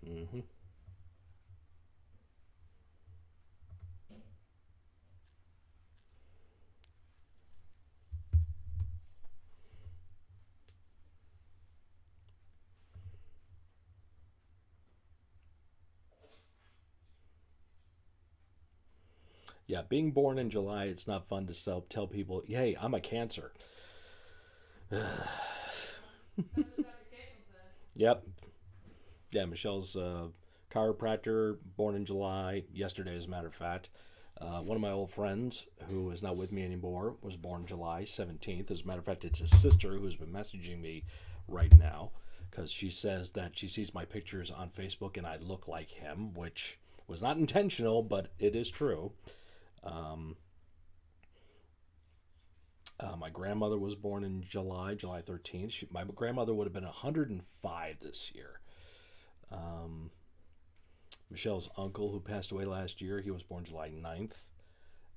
Hmm. Yeah, being born in July, it's not fun to tell people, hey, I'm a Cancer. Yep. Yeah, Michelle's chiropractor, born in July, yesterday, as a matter of fact. One of my old friends, who is not with me anymore, was born July 17th. As a matter of fact, it's his sister who has been messaging me right now because she says that she sees my pictures on Facebook and I look like him, which was not intentional, but it is true. Um, my grandmother was born in July 13th. My grandmother would have been 105 this year. Michelle's uncle, who passed away last year, he was born July 9th.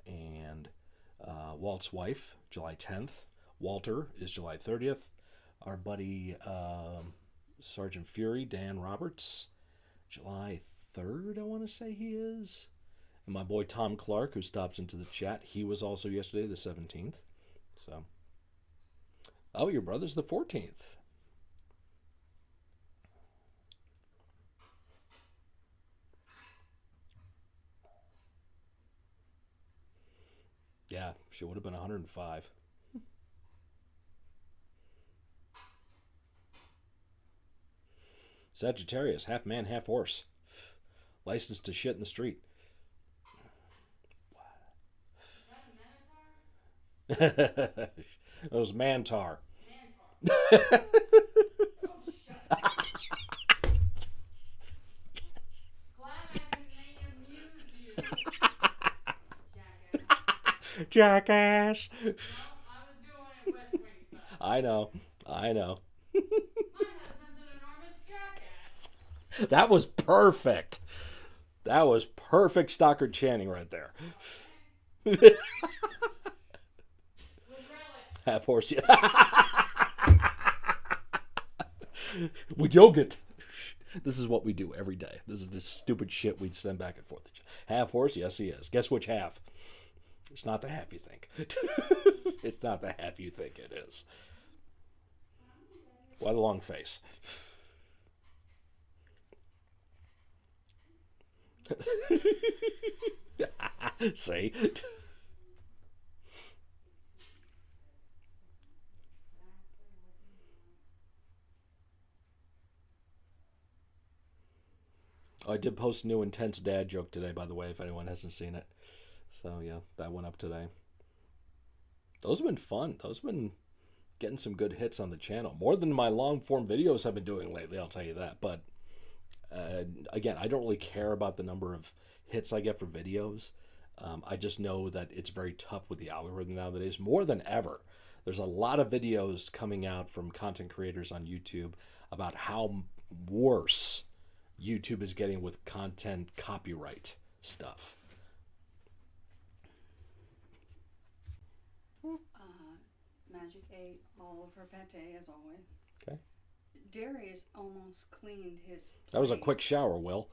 And Walt's wife, July 10th. Walter is July 30th. Our buddy Sergeant Fury, Dan Roberts, July 3rd, I want to say he is. And my boy Tom Clark, who stops into the chat, he was also yesterday, the 17th. So, oh, your brother's the 14th. Yeah, she would have been 105. Sagittarius, half man, half horse. Licensed to shit in the street. That was Mantar. Mantar. Oh, shut up. Glad I didn't amuse you. Jackass. Jackass. No, I was doing it West Wing style. I know. My husband's an enormous jackass. That was perfect. That was perfect Stockard Channing right there. With relish. Half horse. With yogurt. This is what we do every day. This is the stupid shit we send back and forth. Half horse? Yes, he is. Guess which half? It's not the half you think. It's not the half you think it is. Why the long face? See? I did post a new intense dad joke today, by the way, if anyone hasn't seen it. So, yeah, that went up today. Those have been fun. Those have been getting some good hits on the channel. More than my long form videos I've been doing lately, I'll tell you that. But again, I don't really care about the number of hits I get for videos. I just know that it's very tough with the algorithm nowadays, more than ever. There's a lot of videos coming out from content creators on YouTube about how worse YouTube is getting with content copyright stuff. Magic ate all of her pate as always. Okay. Darius almost cleaned his That was a plate. quick shower, Will.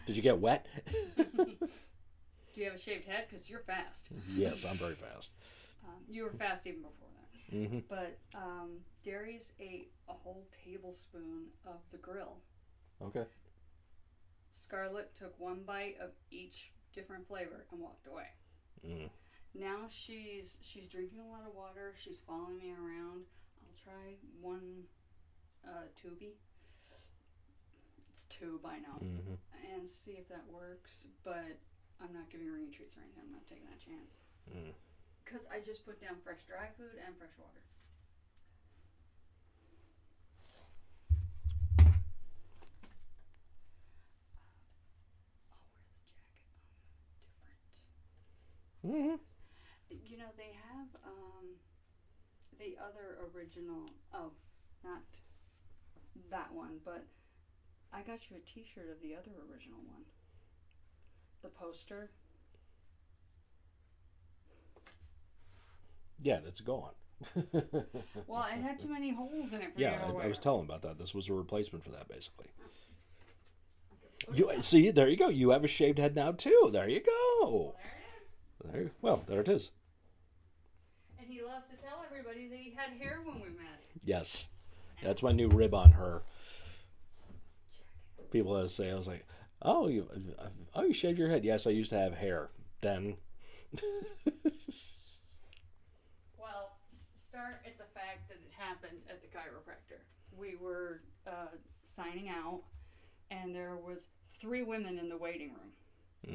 Did you get wet? Do you have a shaved head? Because you're fast. Yes, I'm very fast. You were fast even before that. Mm-hmm. But Darius ate a whole tablespoon of the grill. Okay. Scarlett took one bite of each different flavor and walked away. Mm. Now she's drinking a lot of water. She's following me around. I'll try one tubie. It's tube, I know. Mm-hmm. And see if that works. But I'm not giving her any treats or anything. I'm not taking that chance. Mm. Because I just put down fresh dry food and fresh water. I'll wear the jacket. Different. Mm-hmm. You know, they have the other original. Oh, not that one, but I got you a T-shirt of the other original one. The poster. Yeah, that's gone. Well, it had too many holes in it for Yeah, you to wear. I was telling about that. This was a replacement for that, basically. You see, there you go. You have a shaved head now too. There you go. There it is. And he loves to tell everybody that he had hair when we met. Yes, that's my new rib on her. People always say, I was like, oh, you shaved your head. Yes, I used to have hair then. Well, start at the fact that it happened at the chiropractor. We were signing out, and there was 3 women in the waiting room.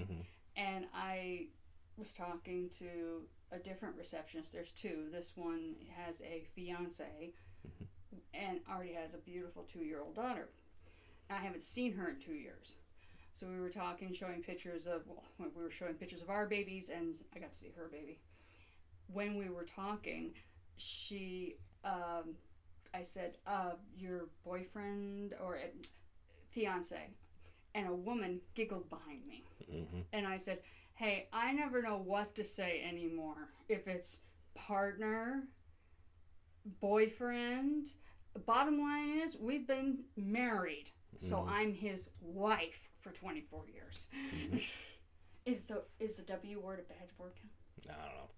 Mm-hmm. And I was talking to a different receptionist. There's 2. This one has a fiance and already has a beautiful 2-year-old daughter. I haven't seen her in 2 years. So we were talking, showing pictures of, we were showing pictures of our babies, and I got to see her baby. When we were talking, I said, your boyfriend or fiance, and a woman giggled behind me. Mm-hmm. And I said, hey, I never know what to say anymore. If it's partner, boyfriend, the bottom line is we've been married. So I'm his wife for 24 years. Mm-hmm. Is the W word a bad word? I don't know.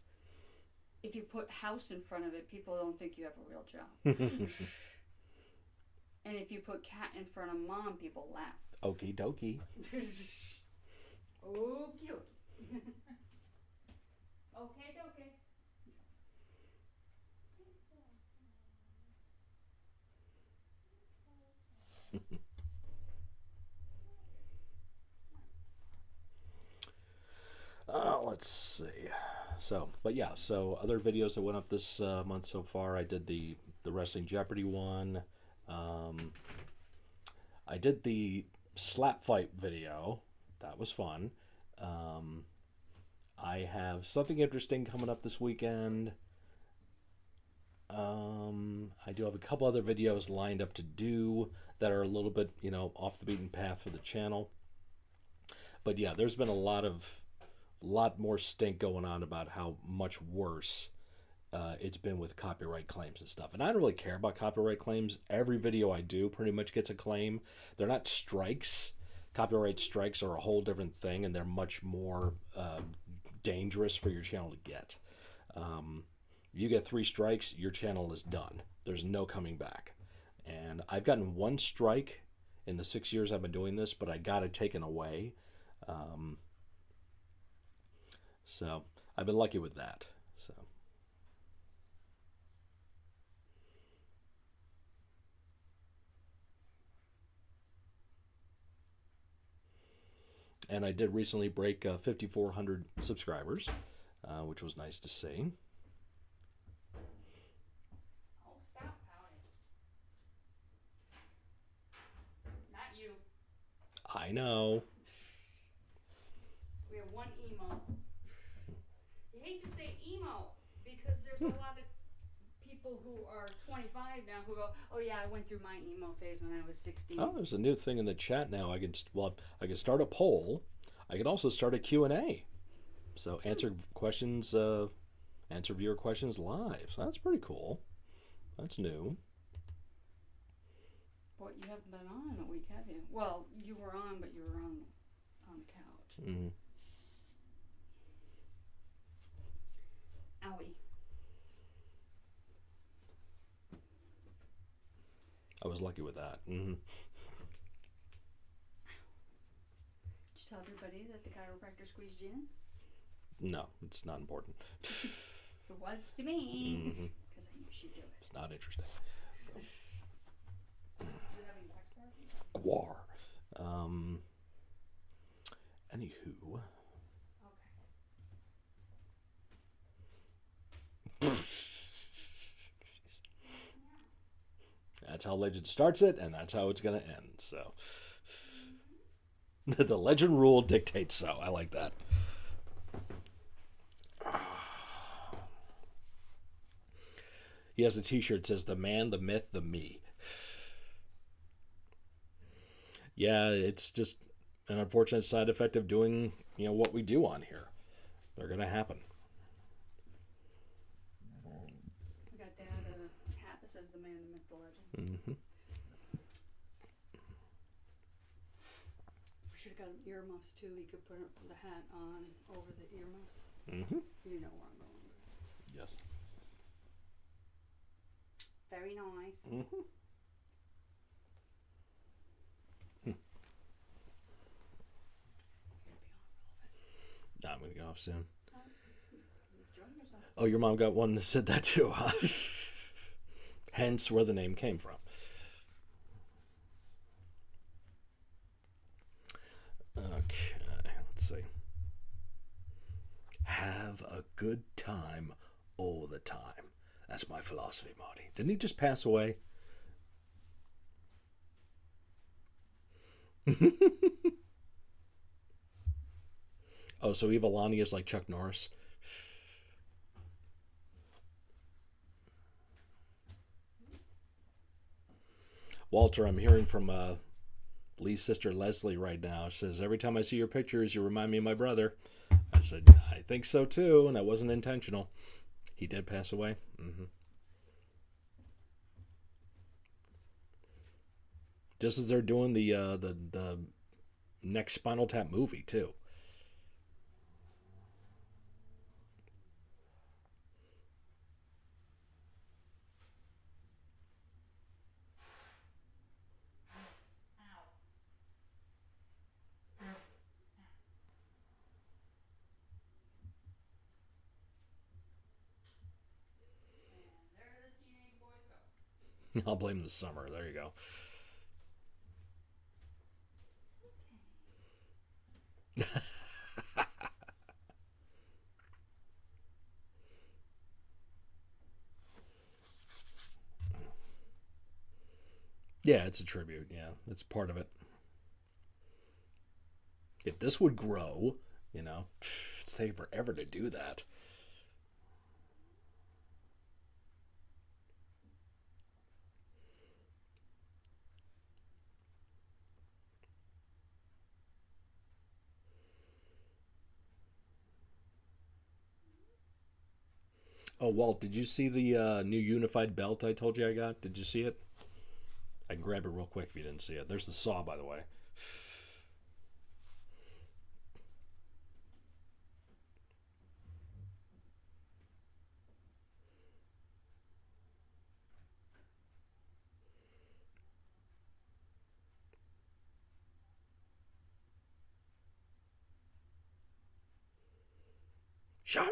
If you put house in front of it, people don't think you have a real job. And if you put cat in front of mom, people laugh. Okie dokie. Oh, cute. Okay, okay. Let's see. So other videos that went up this month so far, I did the Wrestling Jeopardy one. I did the slap fight video. That was fun. I have something interesting coming up this weekend. I do have a couple other videos lined up to do that are a little bit, off the beaten path for the channel. But yeah, there's been a lot more stink going on about how much worse it's been with copyright claims and stuff. And I don't really care about copyright claims. Every video I do pretty much gets a claim. They're not strikes. Copyright strikes are a whole different thing, and they're much more dangerous for your channel to get. You get 3 strikes, your channel is done. There's no coming back. And I've gotten 1 strike in the 6 years I've been doing this, but I got it taken away. So I've been lucky with that. So. And I did recently break 5,400 subscribers, which was nice to see. I know. We have one emo. You hate to say emo because there's a lot of people who are 25 now who go, "Oh yeah, I went through my emo phase when I was 16." Oh, there's a new thing in the chat now. I can start a poll. I can also start a Q&A. So answer questions, answer viewer questions live. So that's pretty cool. That's new. But you haven't been on in a week, have you? Well, you were on, but you were on the couch. Mm-hmm. Owie. I was lucky with that. Mm-hmm. Did you tell everybody that the chiropractor squeezed you in? No, it's not important. It was to me. Because I knew she'd do it. It's not interesting. Do you have any text messages? Guar. Anywho. Okay. That's how legend starts it, and that's how it's going to end. So the legend rule dictates so. I like that. He has a t-shirt that says "The man, the myth, the me." Yeah, it's just an unfortunate side effect of doing, what we do on here. They're going to happen. I got Dad a hat that says "The man, the myth, the legend." Mm-hmm. We should have got earmuffs too. He could put the hat on over the earmuffs. Mm-hmm. You know where I'm going. Yes. Very nice. Mm-hmm. I'm going to get off soon. Enjoy yourself. Oh, your mom got one that said that too, huh? Hence where the name came from. Okay, let's see. Have a good time all the time. That's my philosophy, Marty. Didn't he just pass away? Oh, so Ivalani is like Chuck Norris? Walter, I'm hearing from Lee's sister Leslie right now. She says, every time I see your pictures, you remind me of my brother. I said, I think so too, and that wasn't intentional. He did pass away. Mm-hmm. Just as they're doing the next Spinal Tap movie too. I'll blame the summer. There you go. Yeah, it's a tribute. Yeah, it's part of it. If this would grow, it'd take forever to do that. Oh, Walt, did you see the new unified belt I told you I got? Did you see it? I can grab it real quick if you didn't see it. There's the saw, by the way. Show me!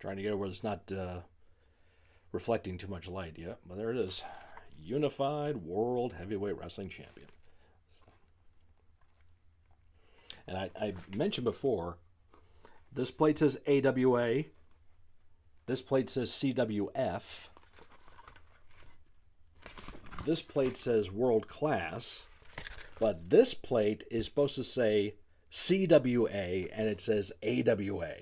Trying to get it where it's not reflecting too much light. Yeah, but there it is. Unified World Heavyweight Wrestling Champion. And I mentioned before, this plate says AWA. This plate says CWF. This plate says World Class. But this plate is supposed to say CWA, and it says AWA.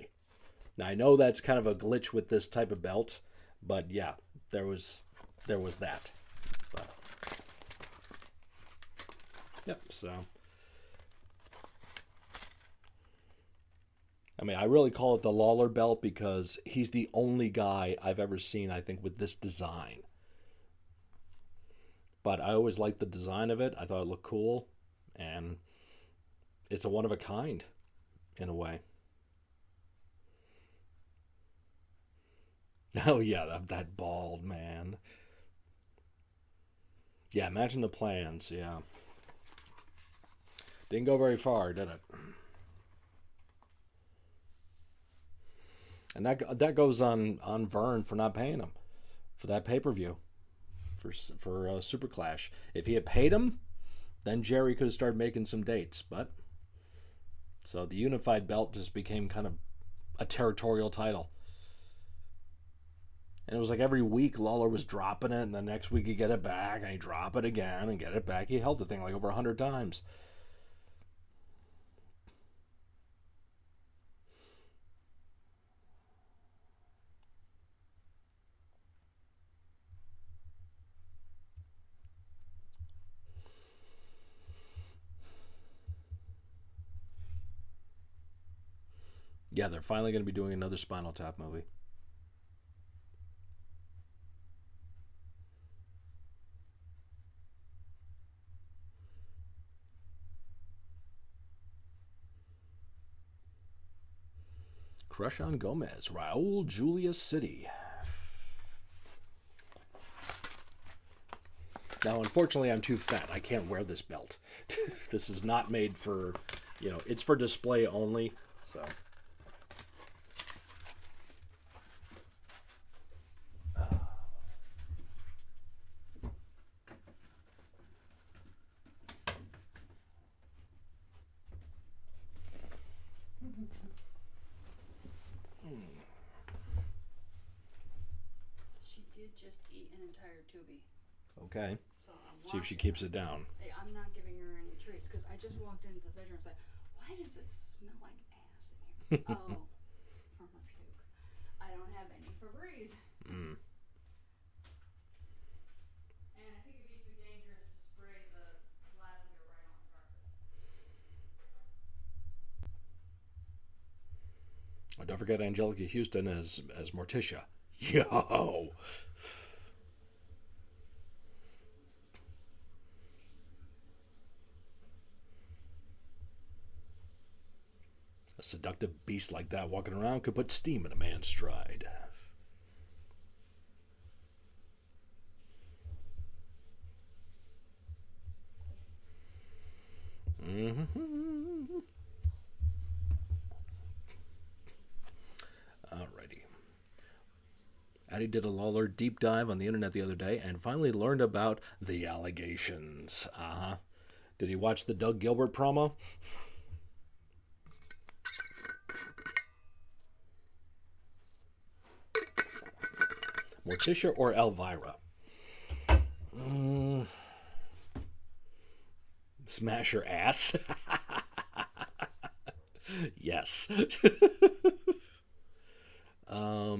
Now, I know that's kind of a glitch with this type of belt, but yeah, there was that. But, yep, so... I mean, I really call it the Lawler belt because he's the only guy I've ever seen, I think, with this design. But I always liked the design of it. I thought it looked cool. And it's a one-of-a-kind, in a way. Oh, yeah, that bald man. Yeah, imagine the plans, yeah. Didn't go very far, did it? And that goes on Vern for not paying him for that pay-per-view for Super Clash. If he had paid him, then Jerry could have started making some dates. But so the unified belt just became kind of a territorial title. And it was like every week Lawler was dropping it, and the next week he'd get it back, and he'd drop it again and get it back. He held the thing like over 100 times. Yeah, they're finally going to be doing another Spinal Tap movie. Crush on Gomez, Raul Julia City. Now, unfortunately, I'm too fat. I can't wear this belt. This is not made for, it's for display only. So. She did just eat an entire tubie. Okay. So See if she keeps it down. I'm not giving her any treats because I just walked into the bedroom and was like, why does it smell like ass in here? Oh, from her puke. I don't have any Febreze. Mm. And I think it'd be too dangerous to spray the lavender right on the carpet. Oh, don't forget Angelica Houston as Morticia. Yo! A seductive beast like that walking around could put steam in a man's stride. Mm-hmm. Alrighty. Addie did a Lawler deep dive on the internet the other day and finally learned about the allegations. Did he watch the Doug Gilbert promo? Morticia or Elvira? Smash her ass? Yes. I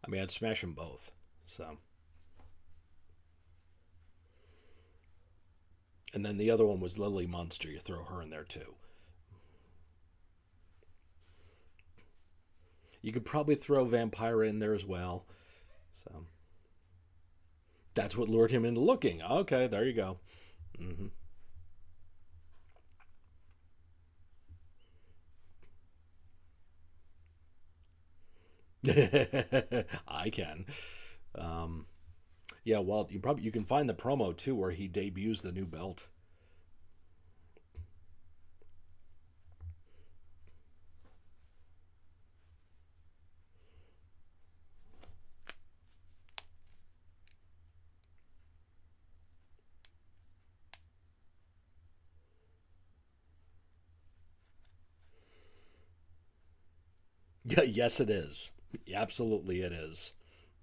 mean, I'd smash them both. So. And then the other one was Lily Munster. You throw her in there too. You could probably throw Vampira in there as well. So that's what lured him into looking. Okay, there you go. Mm-hmm. I can. Yeah, well, you can find the promo too where he debuts the new belt. Yeah, yes, it is. Absolutely, it is.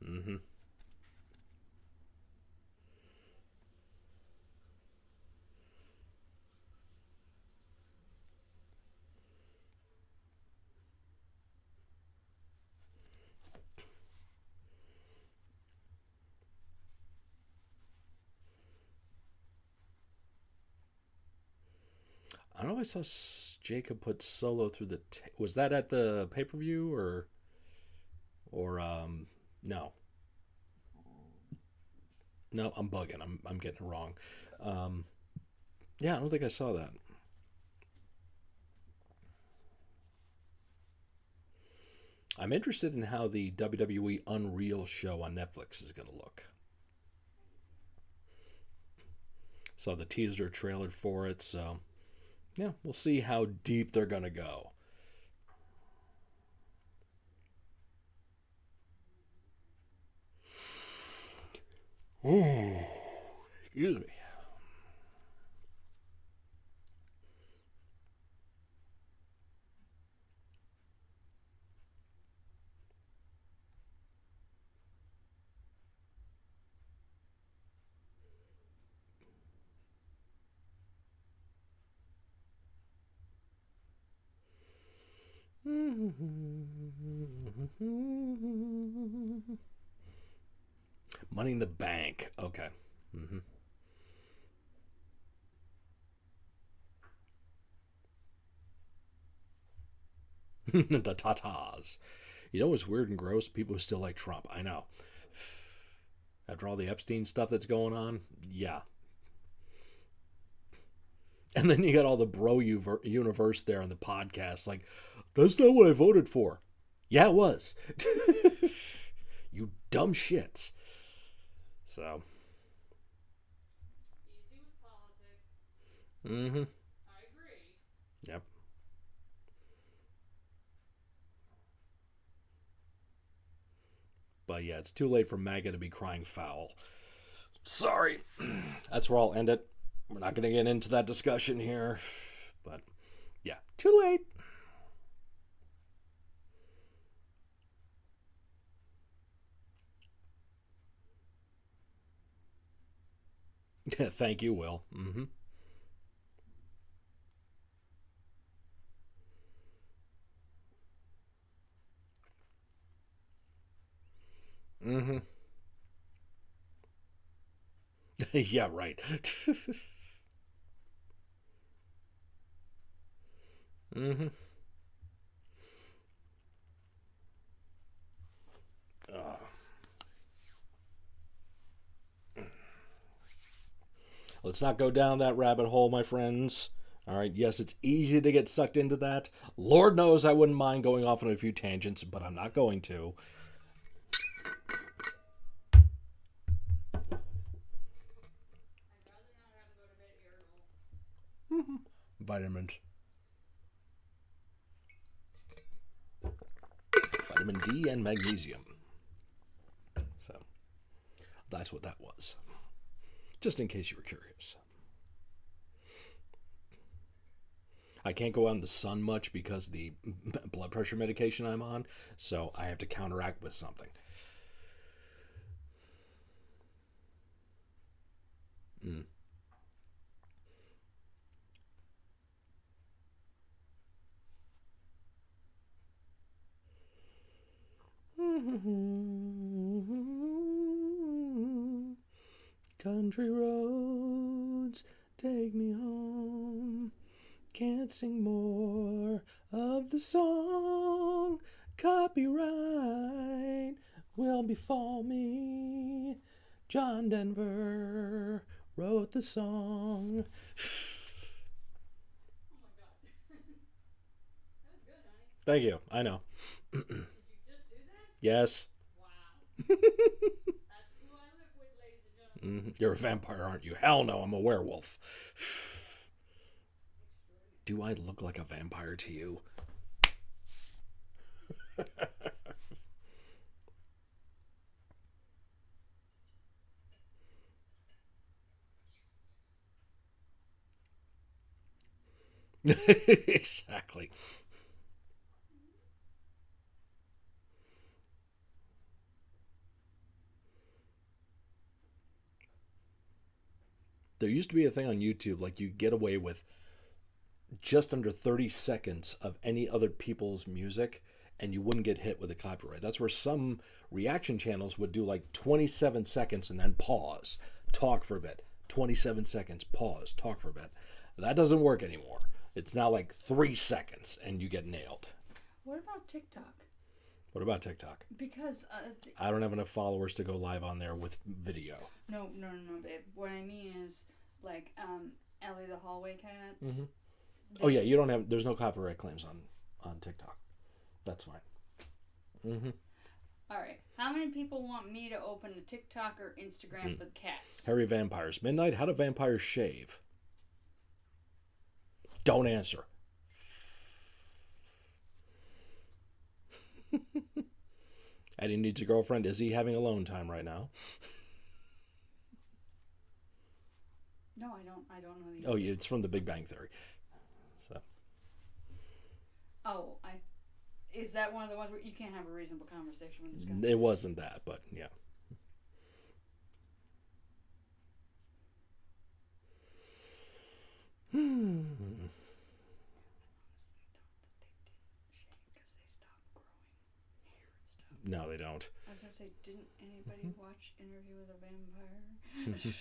Mm-hmm. I know I saw Jacob put Solo through the. Was that at the pay per view or no? No, I'm bugging. I'm getting it wrong. Um, yeah, I don't think I saw that. I'm interested in how the WWE Unreal show on Netflix is going to look. Saw the teaser trailer for it, so yeah, we'll see how deep they're going to go. Oh, excuse me. Money in the Bank. Okay. Mm-hmm. The Tatas. You know what's weird and gross? People who still like Trump. I know. After all the Epstein stuff that's going on, yeah. And then you got all the universe there on the podcast. Like, that's not what I voted for. Yeah, it was. You dumb shits. So. Easy with politics. Mm-hmm. I agree. Yep. But yeah, it's too late for MAGA to be crying foul. Sorry. That's where I'll end it. We're not going to get into that discussion here. But yeah, too late. Thank you, Will. Mm-hmm. Mm-hmm. Yeah, right. Mm-hmm. Uh, let's not go down that rabbit hole, my friends. All right, yes, it's easy to get sucked into that. Lord knows I wouldn't mind going off on a few tangents, but I'm not going to. I'd rather not have to go to bed irritable. Vitamins. Vitamin D and magnesium. So, that's what that was. Just in case you were curious. I can't go out in the sun much because of the blood pressure medication I'm on, so I have to counteract with something. Mm. Country roads take me home. Can't sing more of the song. Copyright will befall me. John Denver wrote the song. Oh my god. That was good, honey. Thank you. I know. Did you just do that? Yes. Wow. That's who I live with, ladies and gentlemen. You're a vampire, aren't you? Hell no, I'm a werewolf. Do I look like a vampire to you? Exactly. There used to be a thing on YouTube, like you get away with just under 30 seconds of any other people's music and you wouldn't get hit with a copyright. That's where some reaction channels would do like 27 seconds and then pause, talk for a bit. 27 seconds, pause, talk for a bit. That doesn't work anymore. It's now like 3 seconds and you get nailed. What about TikTok? What about TikTok? Because I don't have enough followers to go live on there with video. no, babe. What I mean is like Ellie the Hallway Cat. Mm-hmm. Oh yeah, you don't have. There's no copyright claims on TikTok. That's fine. Mm-hmm. All right. How many people want me to open a TikTok or Instagram for the cats? Hairy vampires. Midnight. How do vampires shave? Don't answer. Eddie needs a girlfriend. Is he having alone time right now? No, I don't. I don't know the. Oh, yeah, it's from The Big Bang Theory. So. Oh, is that one of the ones where you can't have a reasonable conversation with this guy? It wasn't that, but yeah. No, they don't. I was gonna say, didn't anybody watch Interview with a Vampire?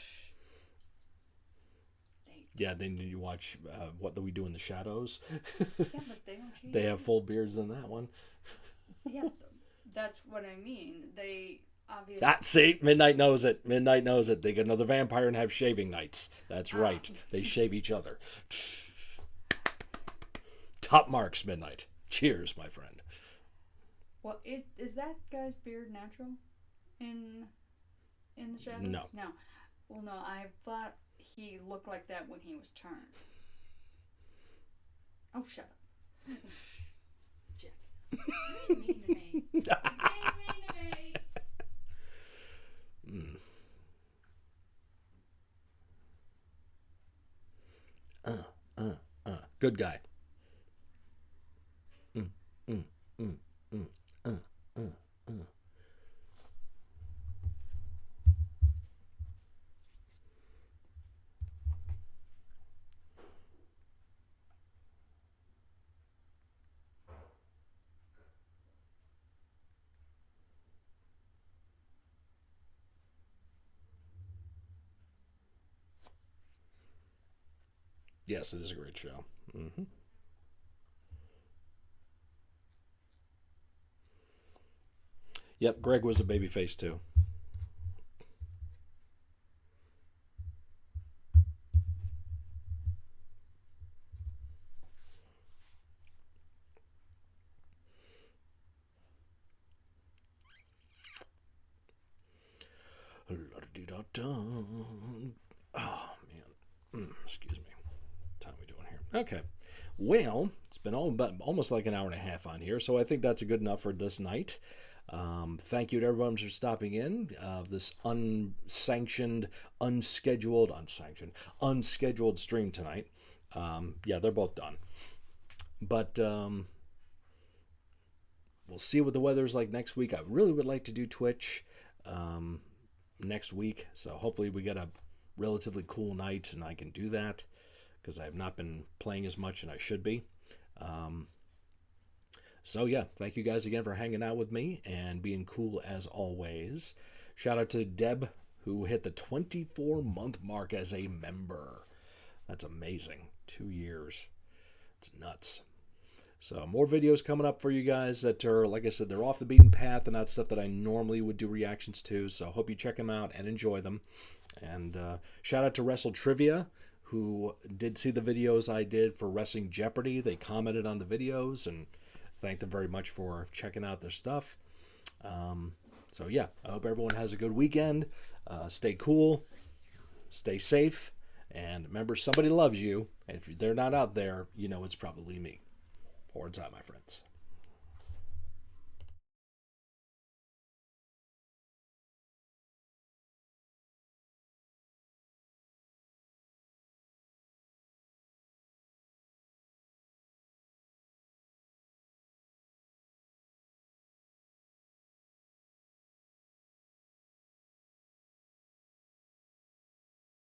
Yeah, then you watch What Do We Do in the Shadows? Yeah, but they don't shave. They have full beards in that one. Yeah, that's what I mean. They obviously. See, Midnight knows it. Midnight knows it. They get another vampire and have shaving nights. That's right. They shave each other. Top marks, Midnight. Cheers, my friend. Well, is that guy's beard natural in the Shadows? No. No. Well, no. I thought he looked like that when he was turned. Oh, shut up. Jack. You're mean to me. You're mean to me. Good guy. Yes, it is a great show. Mm-hmm. Yep, Greg was a babyface too. Oh man, excuse me. What time are we doing here? Okay. Well, it's been almost like an hour and a half on here, so I think that's good enough for this night. Thank you to everyone for stopping in. This unscheduled stream tonight. Yeah, they're both done. But we'll see what the weather's like next week. I really would like to do Twitch next week, so hopefully we get a relatively cool night and I can do that, because I have not been playing as much and I should be. So yeah, thank you guys again for hanging out with me and being cool as always. Shout out to Deb, who hit the 24-month mark as a member. That's amazing. 2 years. It's nuts. So more videos coming up for you guys that are, like I said, they're off the beaten path and not stuff that I normally would do reactions to. So hope you check them out and enjoy them. And shout out to Wrestle Trivia, who did see the videos I did for Wrestling Jeopardy. They commented on the videos, and thank them very much for checking out their stuff. So yeah, I hope everyone has a good weekend. Stay cool, stay safe, and remember, somebody loves you. And if they're not out there, you know it's probably me. Horns out, my friends.